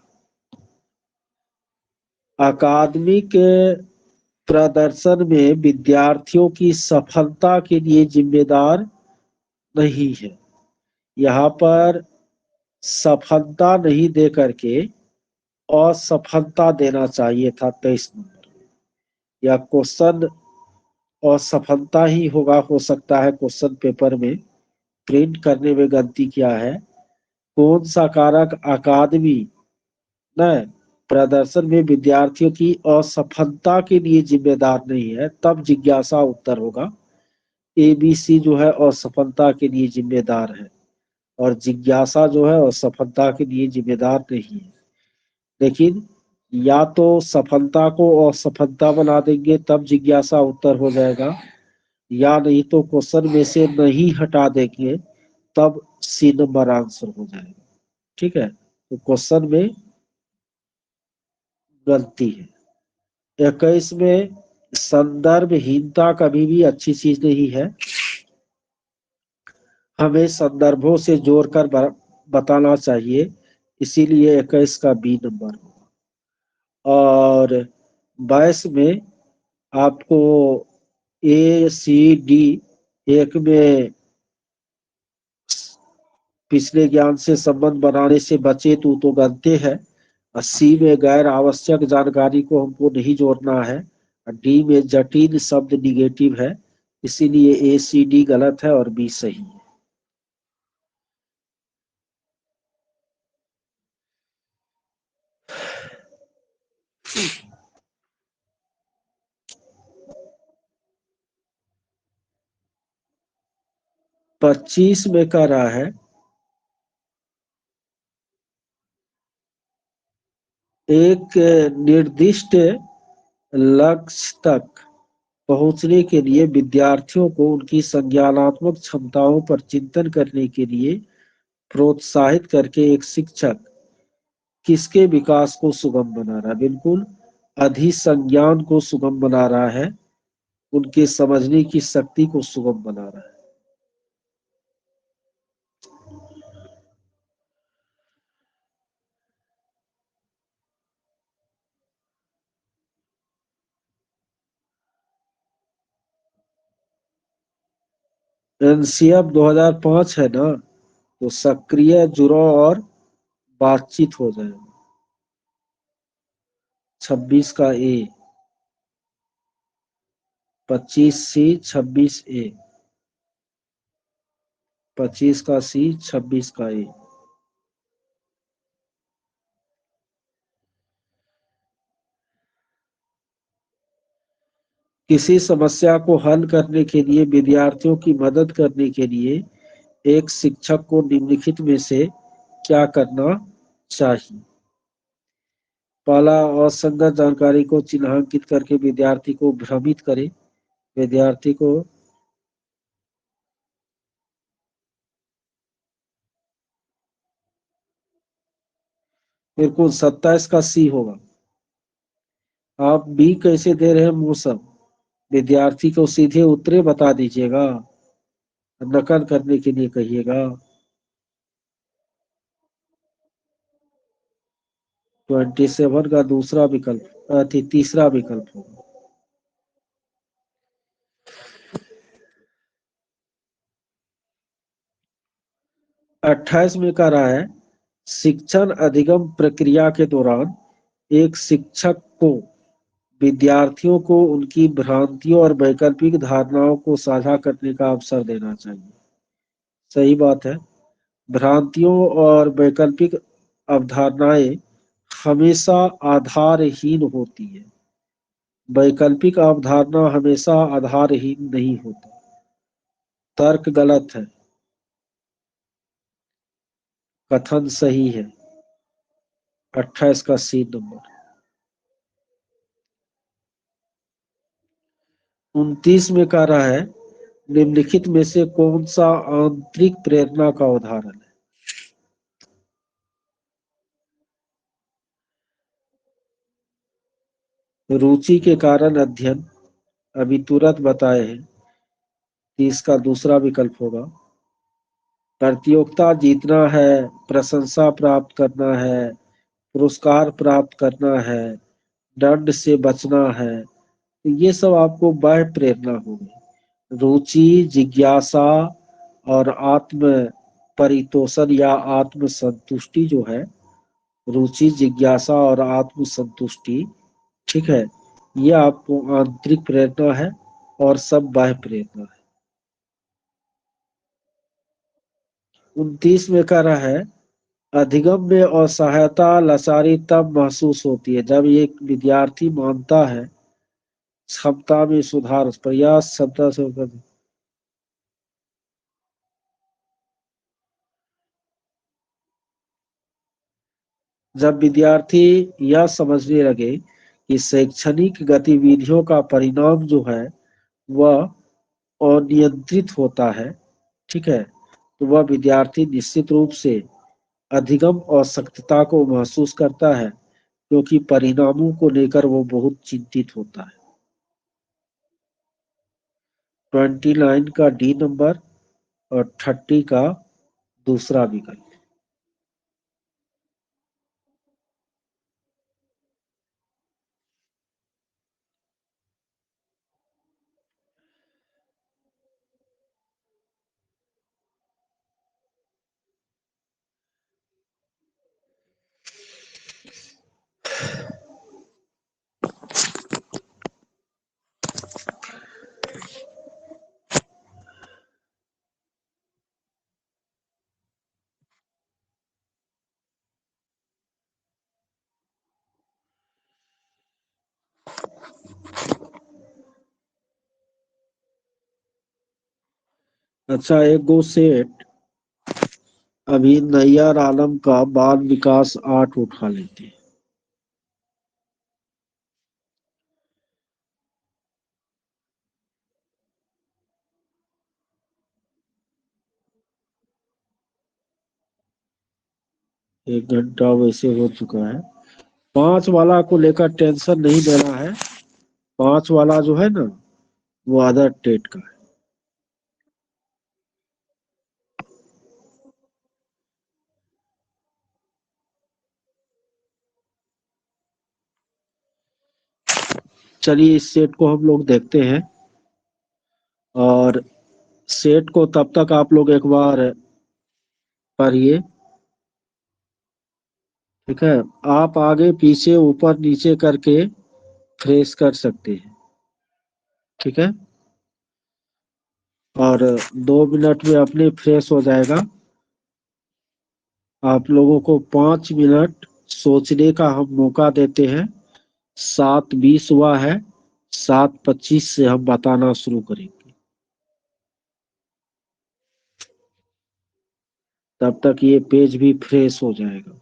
अकादमिक प्रदर्शन में विद्यार्थियों की सफलता के लिए जिम्मेदार नहीं है। यहाँ पर सफलता नहीं दे करके असफलता देना चाहिए था 23 नंबर। या क्वेश्चन असफलता ही होगा, हो सकता है क्वेश्चन पेपर में प्रिंट करने में गलती किया है। कौन सा कारक अकादमी न प्रदर्शन में विद्यार्थियों की असफलता के लिए जिम्मेदार नहीं है, तब जिज्ञासा उत्तर होगा। एबीसी जो है असफलता के लिए जिम्मेदार है, और जिज्ञासा जो है असफलता के लिए जिम्मेदार नहीं है। लेकिन या तो सफलता को असफलता बना देंगे तब जिज्ञासा उत्तर हो जाएगा, या नहीं तो क्वेश्चन में से नहीं हटा देंगे तब सी नंबर आंसर हो जाएगा। ठीक है, तो क्वेश्चन में गलती है। 21 में संदर्भहीनता कभी भी अच्छी चीज नहीं है, हमें संदर्भों से जोड़कर बताना चाहिए, इसीलिए 21 का बी नंबर होगा। और 22 में आपको ए सी डी, एक में पिछले ज्ञान से संबंध बनाने से बचे तो गलते है। सी में गैर आवश्यक जानकारी को हमको नहीं जोड़ना है। डी में जटिल शब्द निगेटिव है, इसीलिए ए सी डी गलत है और बी सही है। पच्चीस में कह रहा है एक निर्दिष्ट लक्ष्य तक पहुंचने के लिए विद्यार्थियों को उनकी संज्ञानात्मक क्षमताओं पर चिंतन करने के लिए प्रोत्साहित करके एक शिक्षक किसके विकास को सुगम बना रहा है? बिल्कुल अधिसंज्ञान को सुगम बना रहा है, उनके समझने की शक्ति को सुगम बना रहा है। एनसीएफ 2005 है ना, तो सक्रिय, जुड़ो और बातचीत हो जाएगा। 26 का ए, 25C, 26A, 25 का सी, 26 का ए। किसी समस्या को हल करने के लिए विद्यार्थियों की मदद करने के लिए एक शिक्षक को निम्नलिखित में से क्या करना चाहिए? पहला, असंगत जानकारी को चिन्हांकित करके विद्यार्थी को भ्रमित करे। विद्यार्थी को बिल्कुल 27 का सी होगा। आप बी कैसे दे रहे हैं मौसम? विद्यार्थी को सीधे उत्तरे बता दीजिएगा, नकल करने के लिए कहिएगा। 27 का दूसरा विकल्प तीसरा विकल्प होगा। 28 में कह रहा है, शिक्षण अधिगम प्रक्रिया के दौरान एक शिक्षक को विद्यार्थियों को उनकी भ्रांतियों और वैकल्पिक धारणाओं को साझा करने का अवसर देना चाहिए। सही बात है। भ्रांतियों और वैकल्पिक अवधारणाएं हमेशा आधारहीन होती है। वैकल्पिक अवधारणा हमेशा आधारहीन नहीं होती। तर्क गलत है, कथन सही है। 28 का सी नंबर। 29 में कह रहा है, निम्नलिखित में से कौन सा आंतरिक प्रेरणा का उदाहरण है? रुचि के कारण अध्ययन, अभी तुरंत बताए हैं, 30 का दूसरा विकल्प होगा। प्रतियोगिता जीतना है, प्रशंसा प्राप्त करना है, पुरस्कार प्राप्त करना है, दंड से बचना है, तो ये सब आपको बाह्य प्रेरणा होगी। रुचि, जिज्ञासा और आत्म परितोषण या आत्म संतुष्टि जो है, रुचि, जिज्ञासा और आत्म संतुष्टि, ठीक है, ये आपको आंतरिक प्रेरणा है और सब बाह्य प्रेरणा है। 29 में कह रहा है, अधिगम में असहायता लाचारी तब महसूस होती है जब एक विद्यार्थी मानता है क्षमता में सुधार, प्रयास क्षमता से जब विद्यार्थी यह समझने लगे कि शैक्षणिक गतिविधियों का परिणाम जो है वह अनियंत्रित होता है, ठीक है, तो वह विद्यार्थी निश्चित रूप से अधिगम असक्तता को महसूस करता है, क्योंकि परिणामों को लेकर वो बहुत चिंतित होता है। 29 का डी नंबर और 30 का दूसरा विकल्प। अच्छा, एक गो सेठ अभी नैयर आलम का बाल विकास 8 उठा लेते हैं। एक घंटा वैसे हो चुका है। पांच वाला को लेकर टेंशन नहीं लेना है। पांच वाला जो है ना, वो अदर स्टेट का है। चलिए इस सेट को हम लोग देखते हैं। और सेट को तब तक आप लोग एक बार पढ़िए। ठीक है। आप आगे पीछे ऊपर नीचे करके फ्रेश कर सकते हैं। ठीक है। और 2 मिनट में अपने फ्रेश हो जाएगा। आप लोगों को 5 मिनट सोचने का हम मौका देते हैं। 7:20 हुआ है। 7:25 से हम बताना शुरू करेंगे। तब तक ये पेज भी फ्रेश हो जाएगा।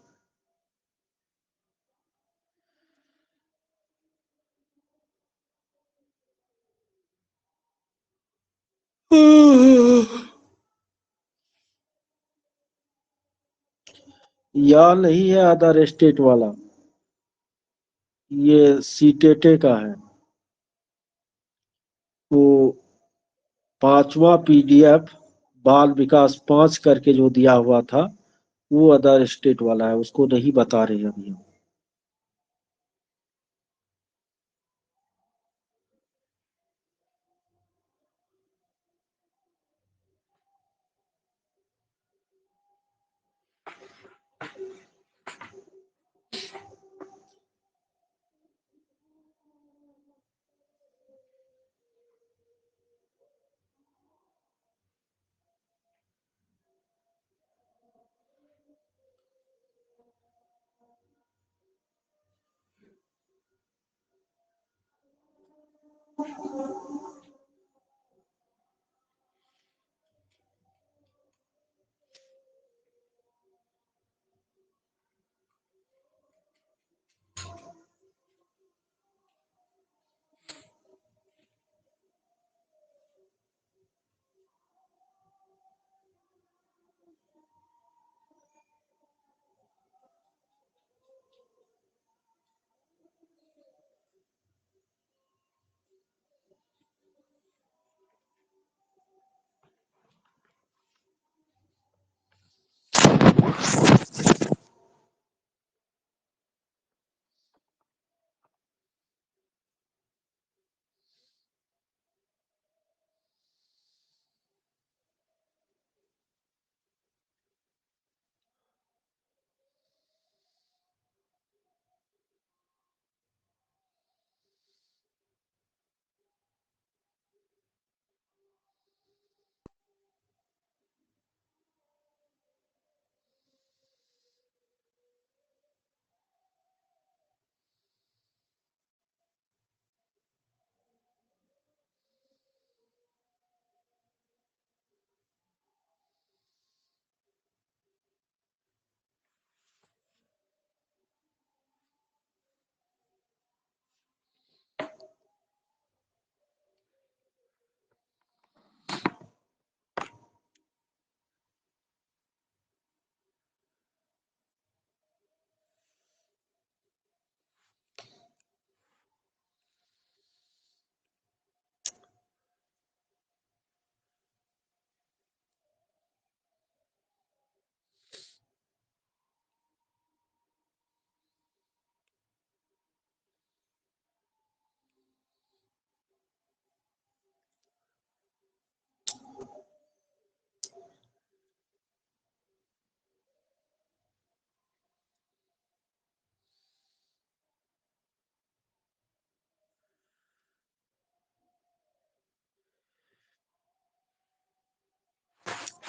या नहीं है अदर स्टेट वाला, ये सीटेटे का है। वो पांचवा पीडीएफ बाल विकास 5 करके जो दिया हुआ था, वो अदर स्टेट वाला है, उसको नहीं बता रहे अभी हम।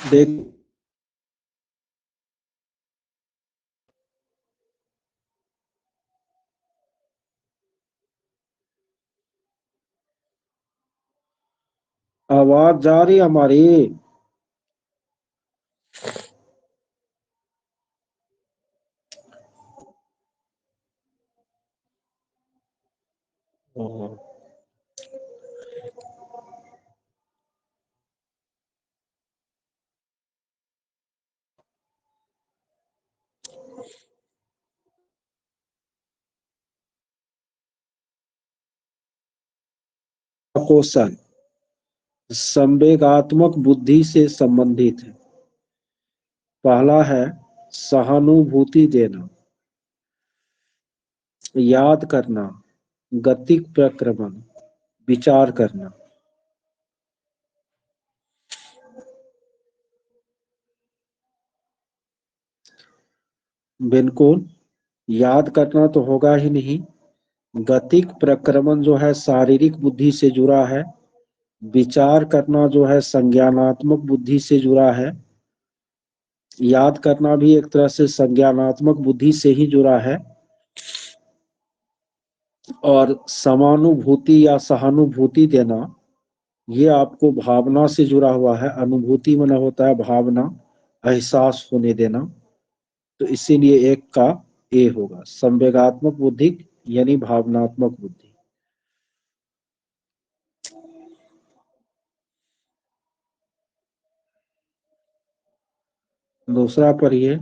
देख, आवाज जा रही है हमारी? हाँ। कौशल संवेगात्मक बुद्धि से संबंधित है। पहला है सहानुभूति देना, याद करना, गतिक प्रक्रमण, विचार करना। बिल्कुल, याद करना तो होगा ही नहीं। गतिक प्रक्रमण जो है शारीरिक बुद्धि से जुड़ा है। विचार करना जो है संज्ञानात्मक बुद्धि से जुड़ा है। याद करना भी एक तरह से संज्ञानात्मक बुद्धि से ही जुड़ा है। और समानुभूति या सहानुभूति देना, ये आपको भावना से जुड़ा हुआ है। अनुभूति माने होता है भावना, एहसास होने देना। तो इसीलिए एक का ए होगा, संवेगात्मक बुद्धि यानी भावनात्मक बुद्धि। दूसरा पढ़िए।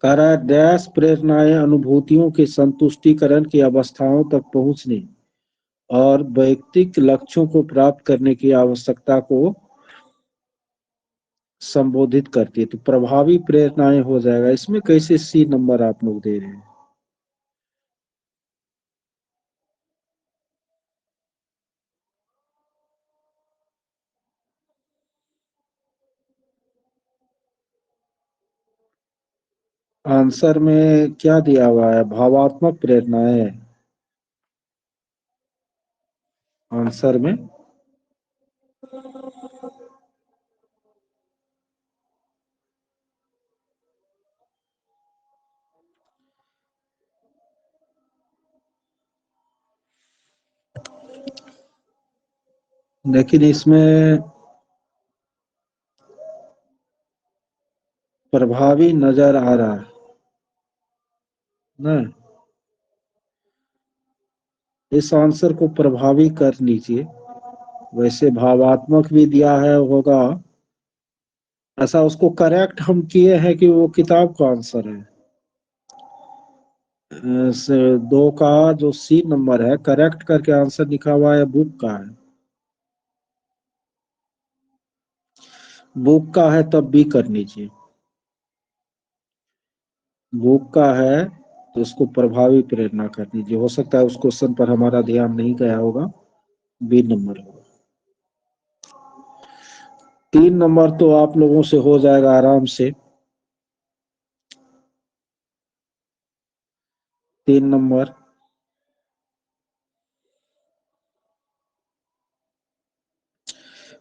कह रहा है डैश प्रेरणाएं अनुभूतियों के संतुष्टिकरण की अवस्थाओं तक पहुंचने और वैयक्तिक लक्ष्यों को प्राप्त करने की आवश्यकता को संबोधित करती है। तो प्रभावी प्रेरणाएं हो जाएगा। इसमें कैसे सी नंबर आप लोग दे रहे हैं? आंसर में क्या दिया हुआ है? भावात्मक प्रेरणाएं। आंसर में लेकिन इसमें प्रभावी नजर आ रहा है ना। इस आंसर को प्रभावी कर लीजिए। वैसे भावात्मक भी दिया है होगा। ऐसा उसको करेक्ट हम किए हैं कि वो किताब का आंसर है। दो का जो सी नंबर है करेक्ट करके आंसर लिखा हुआ है बुक का है। बुक का है तब भी कर लीजिए। बुक का है तो उसको प्रभावी प्रेरणा कर दीजिए। हो सकता है उस क्वेश्चन पर हमारा ध्यान नहीं गया होगा। बी नंबर होगा। 3 नंबर तो आप लोगों से हो जाएगा आराम से। 3 नंबर।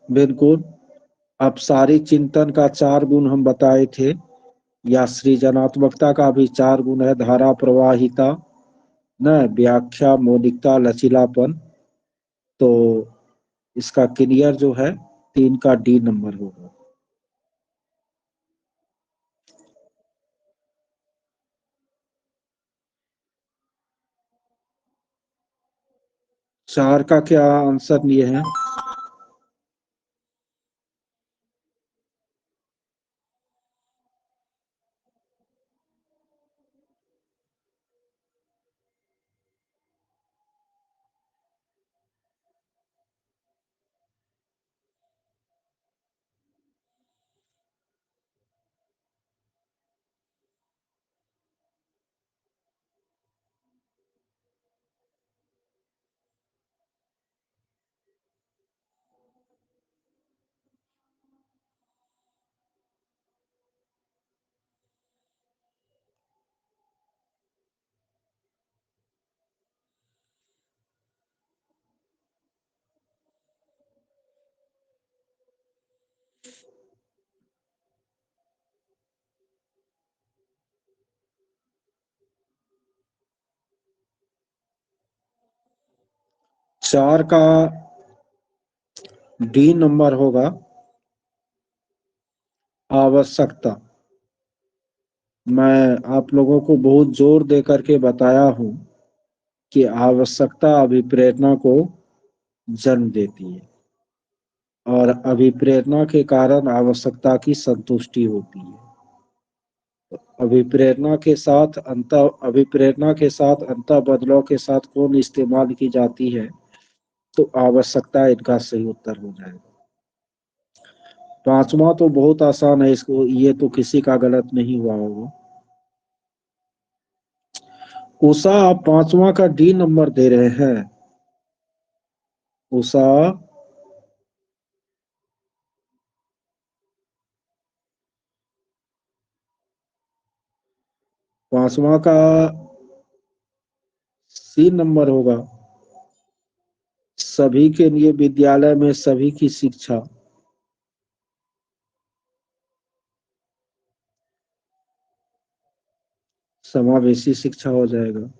बिल्कुल। अपसारी चिंतन का 4 गुण हम बताए थे, या सृजनात्मकता का भी 4 गुण है। धारा प्रवाहिता, न व्याख्या, मौलिकता, लचीलापन। तो इसका क्लियर जो है 3 का डी नंबर होगा। 4 का क्या आंसर लिए हैं? 4 का डी नंबर होगा आवश्यकता। मैं आप लोगों को बहुत जोर दे करके बताया हूं कि आवश्यकता अभिप्रेरणा को जन्म देती है और अभिप्रेरणा के कारण आवश्यकता की संतुष्टि होती है। अभिप्रेरणा के साथ अंत बदलाव के साथ कौन इस्तेमाल की जाती है, तो आवश्यकता इनका सही उत्तर हो जाएगा। पांचवा तो बहुत आसान है, इसको ये तो किसी का गलत नहीं हुआ होगा। उषा, आप पांचवा का डी नंबर दे रहे हैं। उषा, पांचवा का सी नंबर होगा सभी के लिए विद्यालय में सभी की शिक्षा। समावेशी शिक्षा हो जाएगा।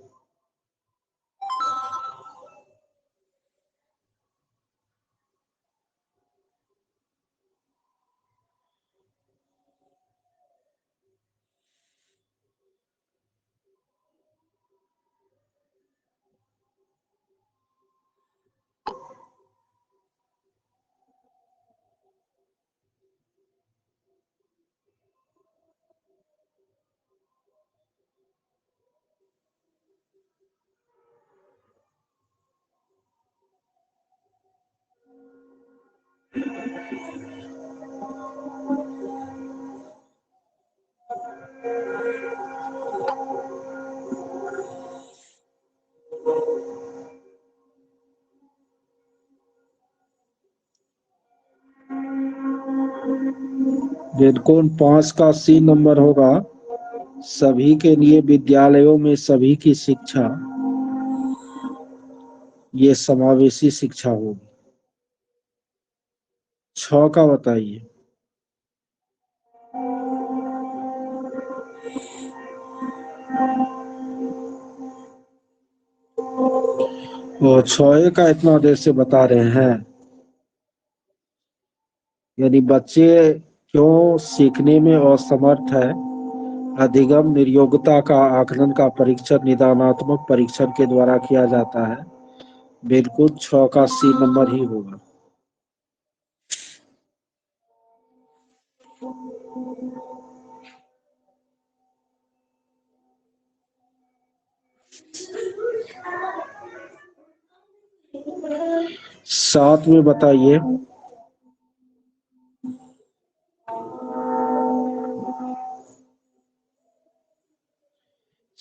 बिल्कुल, 5 का सी नंबर होगा सभी के लिए विद्यालयों में सभी की शिक्षा। ये समावेशी शिक्षा होगी। 6 का बताइए। वो 6 का इतना देर से बता रहे हैं, यानी बच्चे क्यों सीखने में असमर्थ है। अधिगम निर्योग्यता का आकलन का परीक्षण निदानात्मक परीक्षण के द्वारा किया जाता है। बिल्कुल, 6 का सी नंबर ही होगा। साथ में बताइए।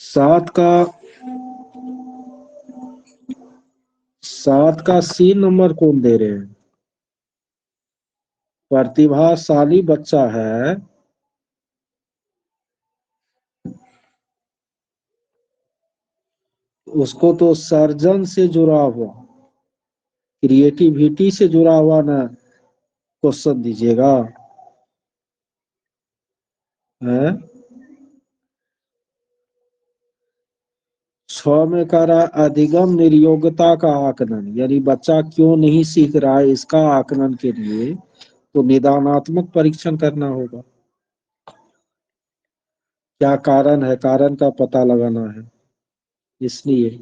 7 का 7 का सी नंबर कौन दे रहे हैं? प्रतिभाशाली बच्चा है, उसको तो सर्जन से जुड़ा हुआ, क्रिएटिविटी से जुड़ा हुआ ना क्वेश्चन दीजिएगा है। 6 में कह रहा है अधिगम निर्योग्यता का आकलन, यानी बच्चा क्यों नहीं सीख रहा है इसका आकलन के लिए तो निदानात्मक परीक्षण करना होगा। क्या कारण है, कारण का पता लगाना है इसलिए।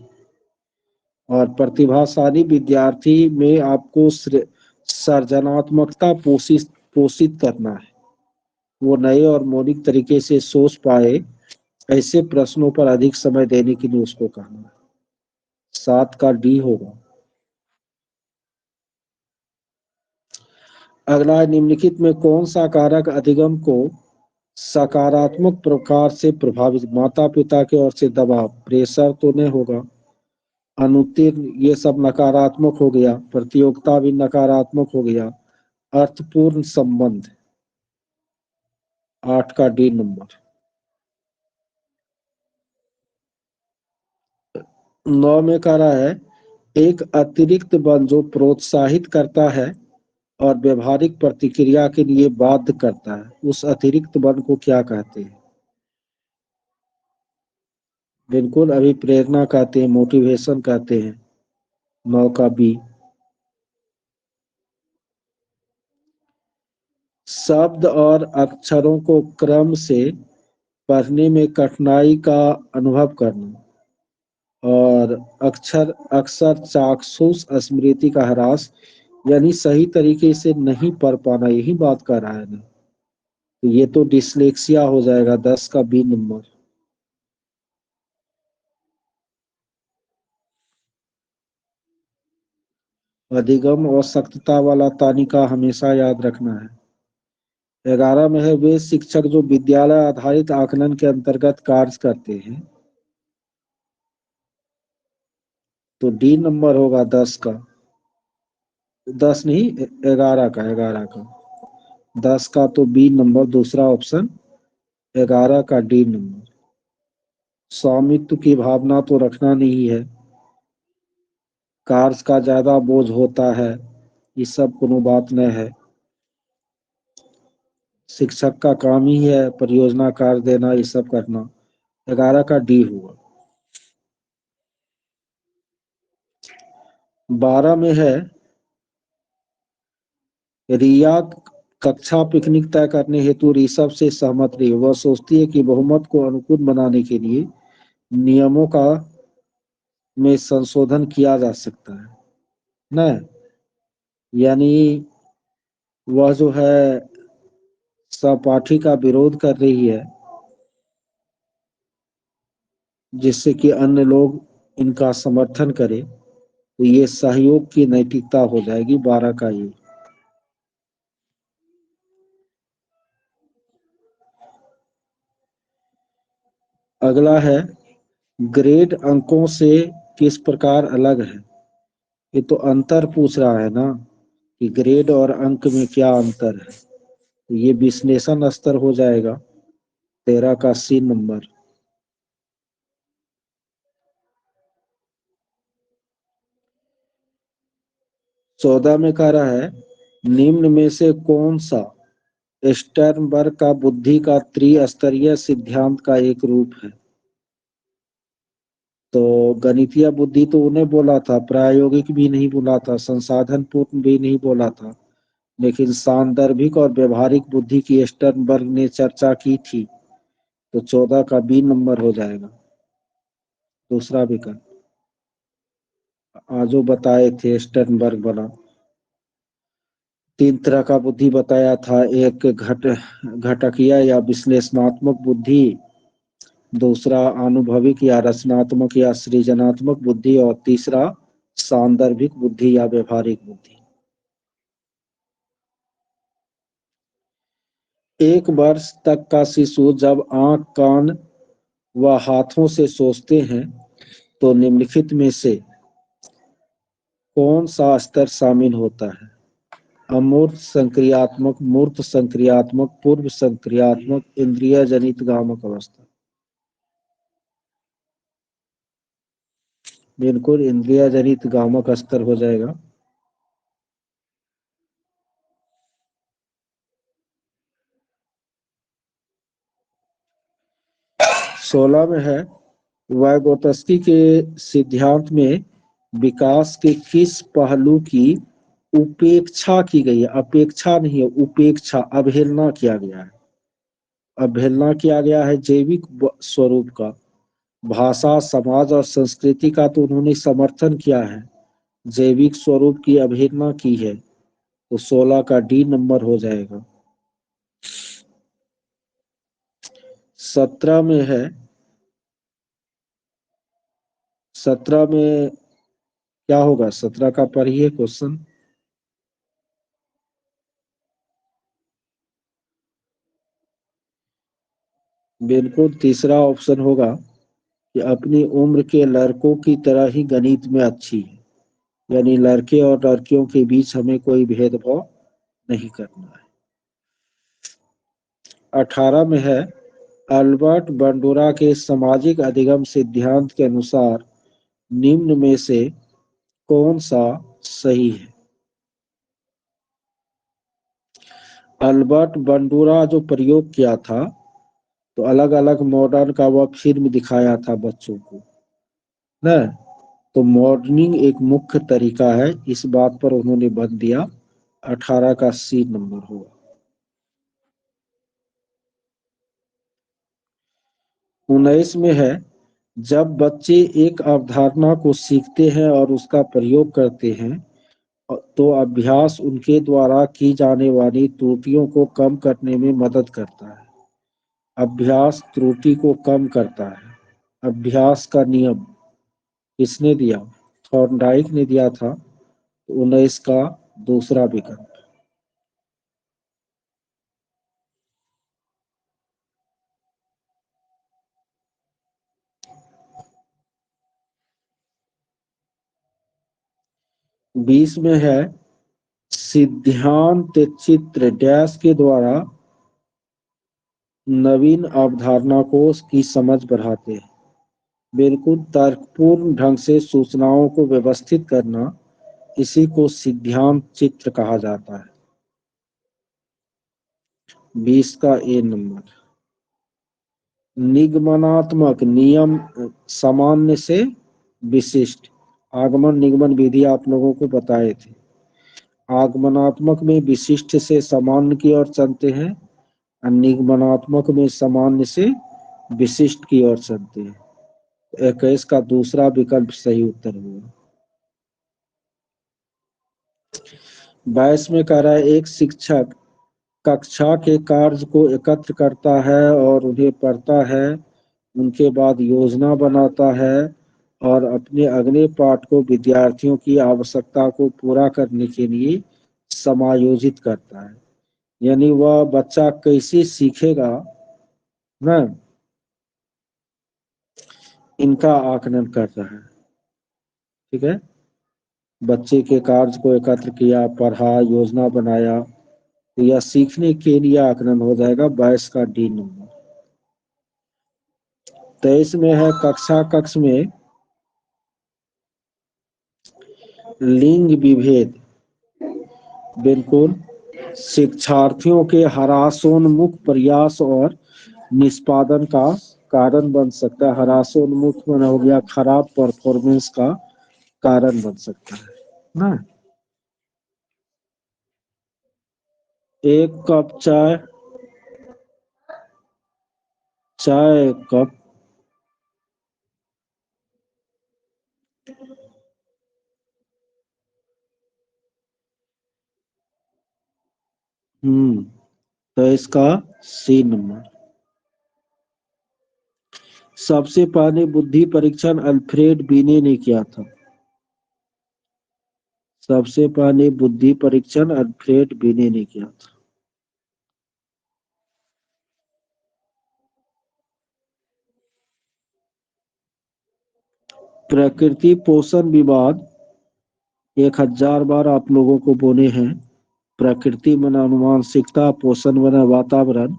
और प्रतिभाशाली विद्यार्थी में आपको सृजनात्मकता पोषित पोषित करना है, वो नए और मौलिक तरीके से सोच पाए, ऐसे प्रश्नों पर अधिक समय देने के लिए उसको कहना है। 7 का डी होगा। अगला, निम्नलिखित में कौन सा कारक अधिगम को सकारात्मक प्रकार से प्रभावित, माता पिता की ओर से दबाव, प्रेशर तो नहीं होगा, अनुत्तीर्ण ये सब नकारात्मक हो गया, प्रतियोगिता भी नकारात्मक हो गया, अर्थपूर्ण संबंध। 8 का डी नंबर। 9 में कह रहा है एक अतिरिक्त बल जो प्रोत्साहित करता है और व्यवहारिक प्रतिक्रिया के लिए बाध्य करता है, उस अतिरिक्त बल को क्या कहते हैं? बिल्कुल, अभिप्रेरणा कहते हैं, मोटिवेशन कहते हैं। 9 का बी। शब्द और अक्षरों को क्रम से पढ़ने में कठिनाई का अनुभव करना और अक्षर अक्सर चाक्षुष स्मृति का ह्रास, यानी सही तरीके से नहीं पढ़ पाना, यही बात कर रहा है ना। तो ये तो डिसलेक्सिया हो जाएगा, 10 का बी नंबर। अधिगम और सख्तता वाला तालिका हमेशा याद रखना है। 11 में है वे शिक्षक जो विद्यालय आधारित आकलन के अंतर्गत कार्य करते हैं। तो डी नंबर होगा 10 का। 10 नहीं, 11 का, 11 का। 10 का तो बी नंबर, दूसरा ऑप्शन। 11 का डी नंबर। स्वामित्व की भावना तो रखना नहीं है, कार्य का ज्यादा बोझ होता है, ये सब कोनो बात नहीं है। शिक्षक का काम ही है परियोजना कार्य देना, ये सब करना। 11 का डी हुआ। 12 में है रिया कक्षा पिकनिक तय करने हेतु ऋषभ से सहमत रही। वह सोचती है कि बहुमत को अनुकूल बनाने के लिए नियमों का में संशोधन किया जा सकता है न, यानी वह जो है सहपाठी का विरोध कर रही है, जिससे कि अन्य लोग इनका समर्थन करें, तो ये सहयोग की नैतिकता हो जाएगी 12 का ये। अगला है ग्रेड अंकों से किस प्रकार अलग है। ये तो अंतर पूछ रहा है ना, कि ग्रेड और अंक में क्या अंतर है। तो ये विश्लेषण स्तर हो जाएगा, 13 का सी नंबर। 14 में कह रहा है निम्न में से कौन सा स्टर्नबर्ग का बुद्धि का त्रिस्तरीय सिद्धांत का एक रूप है। तो गणितीय बुद्धि तो उन्हें बोला था, प्रायोगिक भी नहीं बोला था, संसाधन पूर्ण भी नहीं बोला था, लेकिन सांदर्भिक और व्यवहारिक बुद्धि की स्टर्नबर्ग ने चर्चा की थी। तो 14 का बी नंबर हो जाएगा, दूसरा विकल्प। जो बताए थे स्टर्नबर्ग बना। 3 तरह का बुद्धि बताया था, एक घटकीय या विश्लेषणात्मक बुद्धि, दूसरा अनुभविक या रचनात्मक या सृजनात्मक बुद्धि, और तीसरा सांदर्भिक बुद्धि या व्यवहारिक बुद्धि। एक वर्ष तक का शिशु जब आंख, कान व हाथों से सोचते हैं तो निम्नलिखित में से कौन सा स्तर शामिल होता है। अमूर्त संक्रियात्मक, मूर्त संक्रियात्मक, पूर्व संक्रियात्मक, इंद्रिय जनित गामक अवस्था। बिल्कुल इंद्रिय जनित गामक स्तर हो जाएगा। 16 में है वाइगोत्स्की के सिद्धांत में विकास के किस पहलू की उपेक्षा की गई है। अपेक्षा नहीं है, उपेक्षा, अवहेलना किया गया है। अवहेलना किया गया है जैविक स्वरूप का। भाषा, समाज और संस्कृति का तो उन्होंने समर्थन किया है, जैविक स्वरूप की अवहेलना की है। तो 16 का डी नंबर हो जाएगा। 17 में है, 17 में क्या होगा, 17 का पढ़िए क्वेश्चन। बिल्कुल तीसरा ऑप्शन होगा कि अपनी उम्र के लड़कों की तरह ही गणित में अच्छी है, यानी लड़के और लड़कियों के बीच हमें कोई भेदभाव नहीं करना है। 18 में है अल्बर्ट बंडूरा के सामाजिक अधिगम सिद्धांत के अनुसार निम्न में से कौन सा सही है। अल्बर्ट बंडूरा जो प्रयोग किया था, तो अलग अलग मॉडर्न का वह फिल्म दिखाया था बच्चों को न, तो मॉडर्निंग एक मुख्य तरीका है, इस बात पर उन्होंने बल दिया। 18 का सी नंबर होगा। 19 में है, जब बच्चे एक अवधारणा को सीखते हैं और उसका प्रयोग करते हैं तो अभ्यास उनके द्वारा की जाने वाली त्रुटियों को कम करने में मदद करता है। अभ्यास त्रुटि को कम करता है। अभ्यास का नियम किसने दिया? थॉर्नडाइक ने दिया था। 19 का दूसरा विकल्प। बीस में है, सिद्धांत चित्र डैश के द्वारा नवीन अवधारणा को की समझ बढ़ाते हैं। बिल्कुल तर्कपूर्ण ढंग से सूचनाओं को व्यवस्थित करना, इसी को सिद्धांत चित्र कहा जाता है। 20 का ए नंबर। निगमनात्मक नियम सामान्य से विशिष्ट। आगमन निगमन विधि आप लोगों को बताए थे। आगमनात्मक में विशिष्ट से सामान्य की ओर चलते हैं और निगमनात्मक में सामान्य से विशिष्ट की ओर चलते हैं। 21 का दूसरा विकल्प सही उत्तर होगा। 22 में कह रहा है, एक शिक्षक कक्षा के कार्य को एकत्र करता है और उन्हें पढ़ता है, उनके बाद योजना बनाता है और अपने अगले पाठ को विद्यार्थियों की आवश्यकता को पूरा करने के लिए समायोजित करता है। यानी वह बच्चा कैसे सीखेगा ना, इनका आकलन कर रहा है। ठीक है, बच्चे के कार्य को एकत्र किया, पढ़ा, योजना बनाया, तो यह सीखने के लिए आकलन हो जाएगा। 22 का डी नंबर। 23 में है, कक्षा कक्ष में लिंग विभेद बिल्कुल शिक्षार्थियों के हरासोन्मुख प्रयास और निष्पादन का कारण बन सकता है। हरासोन्मुख में हो गया खराब परफॉर्मेंस का कारण बन सकता है ना। एक कप चाय, चाय कप, तो इसका सी नंबर। सबसे पहले बुद्धि परीक्षण अल्फ्रेड बीने ने किया था। सबसे पहले बुद्धि परीक्षण अल्फ्रेड बीने ने किया था। प्रकृति पोषण विवाद 1000 बार आप लोगों को बोले हैं। प्रकृति मन आनुवांशिकता, पोषण मन वातावरण,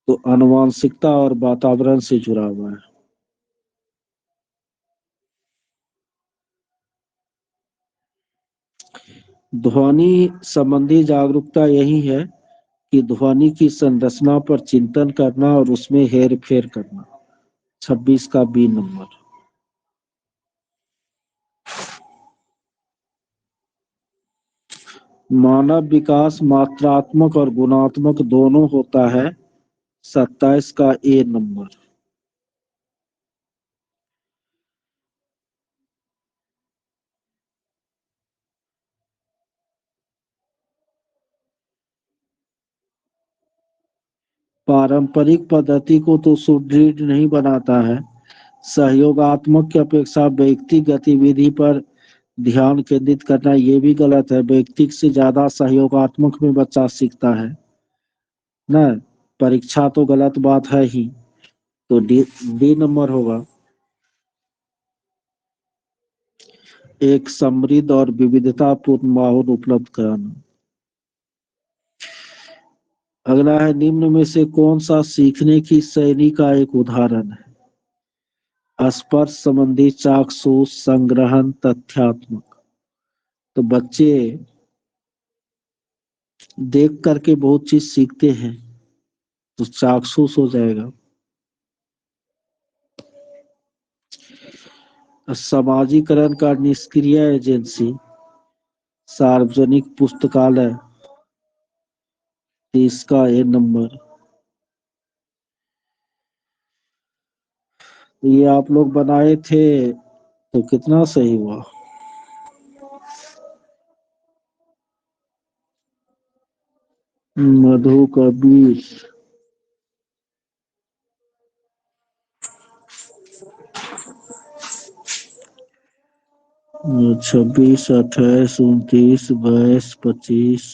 तो आनुवांशिकता और वातावरण से जुड़ा हुआ है। ध्वनि संबंधी जागरूकता यही है कि ध्वनि की संरचना पर चिंतन करना और उसमें हेर फेर करना। 26 का बी नंबर। मानव विकास मात्रात्मक और गुणात्मक दोनों होता है। 27 का ए नंबर। पारंपरिक पद्धति को तो सुदृढ़ नहीं बनाता है। सहयोगात्मक की अपेक्षा व्यक्तिगत गतिविधि पर ध्यान केंद्रित करना ये भी गलत है। व्यक्तिक से ज्यादा सहयोगात्मक में बच्चा सीखता है ना। परीक्षा तो गलत बात है ही, तो डी डी नंबर होगा। एक समृद्ध और विविधतापूर्ण माहौल उपलब्ध कराना। अगला है, निम्न में से कौन सा सीखने की शैली का एक उदाहरण है? स्पर्श संबंधी, चाक्षुष, संग्रहण, तथ्यात्मक। तो बच्चे देख करके बहुत चीज सीखते हैं, तो चाक्षुष हो जाएगा। समाजीकरण का निष्क्रिय एजेंसी, सार्वजनिक पुस्तकालय, 30 का ए नंबर। ये आप लोग बनाए थे तो कितना सही हुआ? मधु का 20। छब्बीस, 28, 29, 22, 25।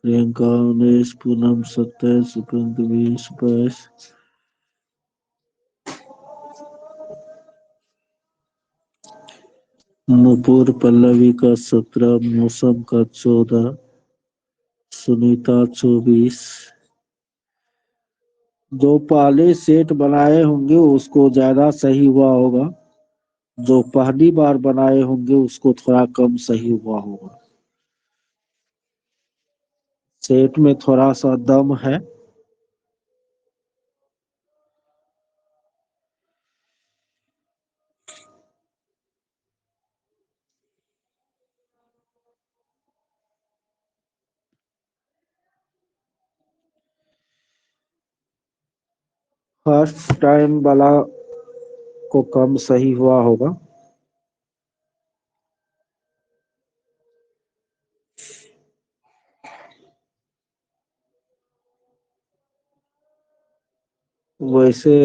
प्रियंका 19, पूनम 27, सुकंत 20, 22। नुपुर पल्लवी का 17, मौसम का 14, सुनीता 24। जो पहले सेट बनाए होंगे उसको ज्यादा सही हुआ होगा, जो पहली बार बनाए होंगे उसको थोड़ा कम सही हुआ होगा। सेट में थोड़ा सा दम है। फर्स्ट टाइम वाला को कम सही हुआ होगा। वैसे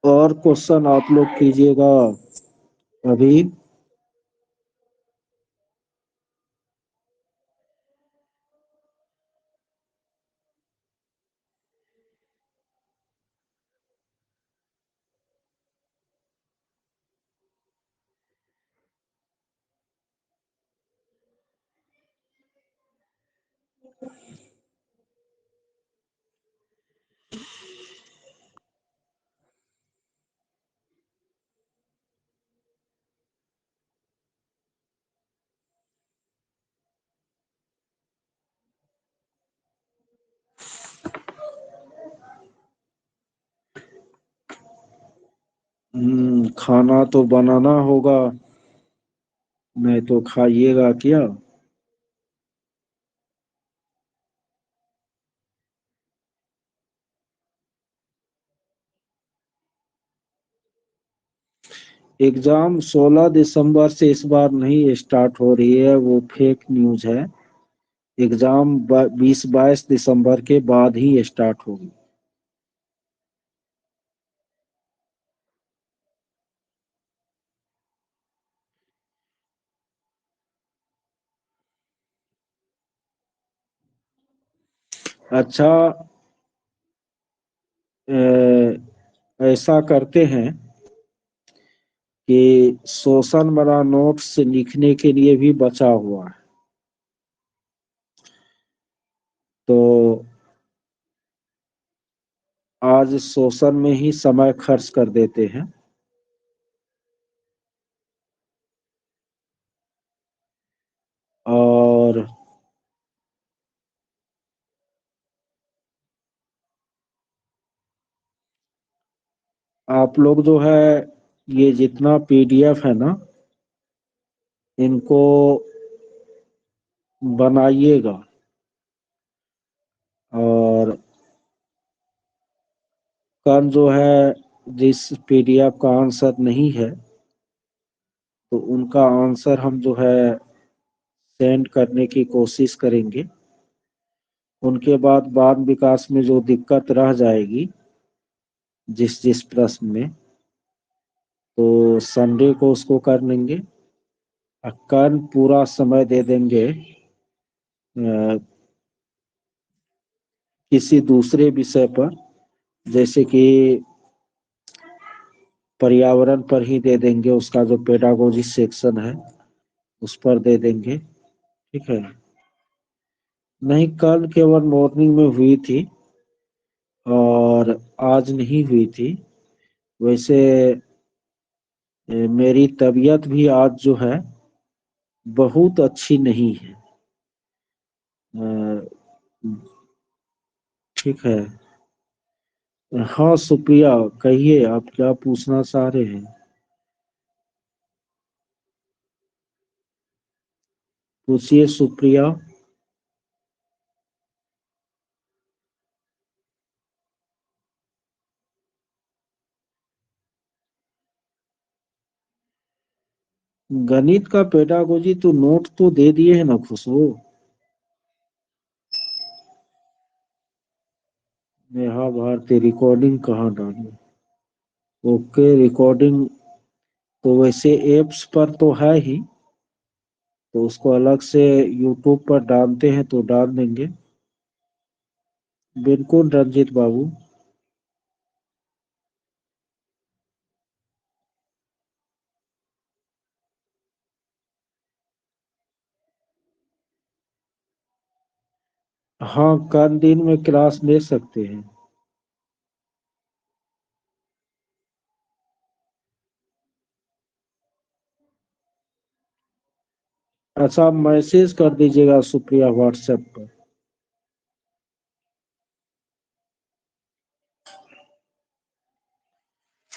और क्वेश्चन आप लोग कीजिएगा अभी। खाना तो बनाना होगा, नहीं तो खाइएगा क्या? एग्जाम 16 दिसंबर से इस बार नहीं स्टार्ट हो रही है, वो फेक न्यूज है। एग्जाम 20-22 दिसंबर के बाद ही स्टार्ट होगी। अच्छा, ऐसा करते हैं कि शोषण वाला नोट्स लिखने के लिए भी बचा हुआ है, तो आज शोषण में ही समय खर्च कर देते हैं। और आप लोग जो है ये जितना पीडीएफ है ना, इनको बनाइएगा, और कल जो है जिस पीडीएफ का आंसर नहीं है तो उनका आंसर हम जो है सेंड करने की कोशिश करेंगे। उनके बाद बाल विकास में जो दिक्कत रह जाएगी जिस जिस प्रश्न में, तो संडे को उसको कर लेंगे। कल पूरा समय दे देंगे किसी दूसरे विषय पर, जैसे कि पर्यावरण पर ही दे देंगे, उसका जो पेडागोजी सेक्शन है उस पर दे देंगे। ठीक है? नहीं, कल केवल मॉर्निंग में हुई थी, और और आज नहीं हुई थी। वैसे मेरी तबीयत भी आज जो है बहुत अच्छी नहीं है। अ, ठीक है। हाँ सुप्रिया, कहिए आप क्या पूछना चाह रहे हैं। पूछिए सुप्रिया। गणित का पेडागोजी तो नोट तो दे दिए है ना खुशबू। नेहा भारती रिकॉर्डिंग कहाँ डाली। ओके रिकॉर्डिंग तो वैसे एप्स पर तो है ही, तो उसको अलग से यूट्यूब पर डालते हैं तो डाल देंगे। बिल्कुल रंजित बाबू। हाँ कल दिन में क्लास ले सकते हैं। अच्छा आप मैसेज कर दीजिएगा सुप्रिया व्हाट्सएप पर।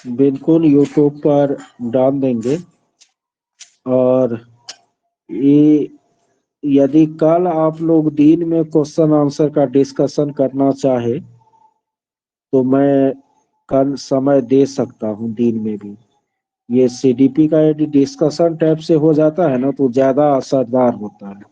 बिल्कुल यूट्यूब पर डाल देंगे। और ये यदि कल आप लोग दिन में क्वेश्चन आंसर का डिस्कशन करना चाहे तो मैं कल समय दे सकता हूँ दिन में भी। ये सीडीपी का यदि डिस्कशन टाइप से हो जाता है ना तो ज्यादा असरदार होता है।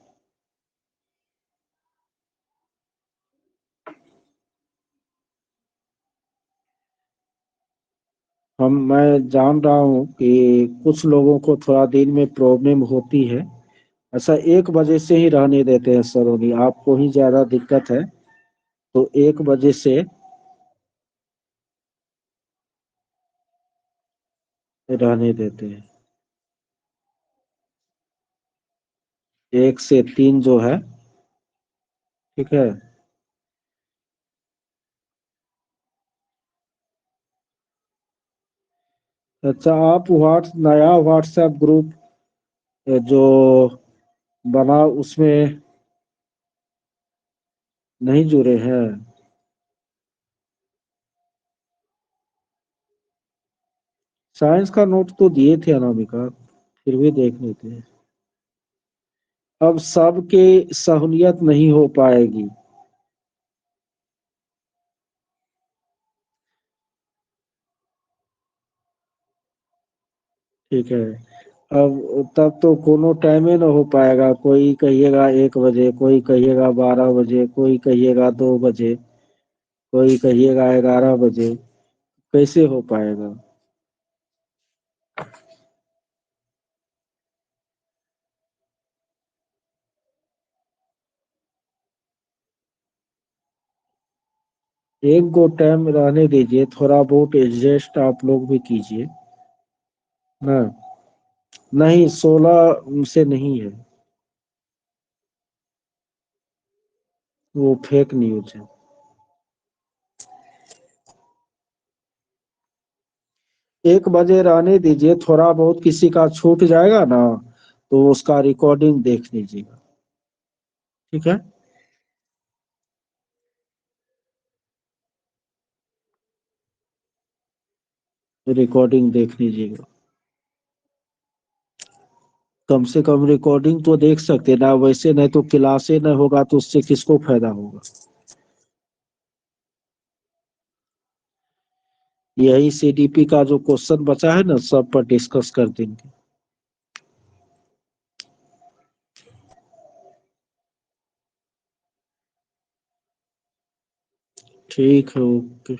मैं जान रहा हूँ कि कुछ लोगों को थोड़ा दिन में प्रॉब्लम होती है। अच्छा 1 बजे से ही रहने देते हैं सरोनी, आपको ही ज्यादा दिक्कत है तो 1 बजे से रहने देते हैं। 1 से 3 जो है। ठीक है। अच्छा आप नया व्हाट्सएप ग्रुप जो बना उसमें नहीं जुड़े हैं। साइंस का नोट तो दिए थे अनामिका, फिर भी देख लेते हैं। अब सबके सहूलियत नहीं हो पाएगी। ठीक है। अब तब तो कोनो टाइम ही ना हो पाएगा, कोई कहिएगा 1 बजे, कोई कहिएगा 12 बजे, कोई कहिएगा 2 बजे, कोई कहिएगा 11 बजे। कैसे हो पाएगा। 1 गो टाइम रहने दीजिए, थोड़ा बहुत एडजस्ट आप लोग भी कीजिए ना। नहीं 16 से नहीं है, वो फेक न्यूज है। 1 बजे रहने दीजिए, थोड़ा बहुत किसी का छूट जाएगा ना तो उसका रिकॉर्डिंग देख लीजिएगा। ठीक है। रिकॉर्डिंग देख लीजिएगा। कम से कम रिकॉर्डिंग तो देख सकते ना, वैसे नहीं तो क्लासे नहीं होगा तो उससे किसको फायदा होगा। यही सीडीपी का जो क्वेश्चन बचा है ना सब पर डिस्कस कर देंगे। ठीक है ओके।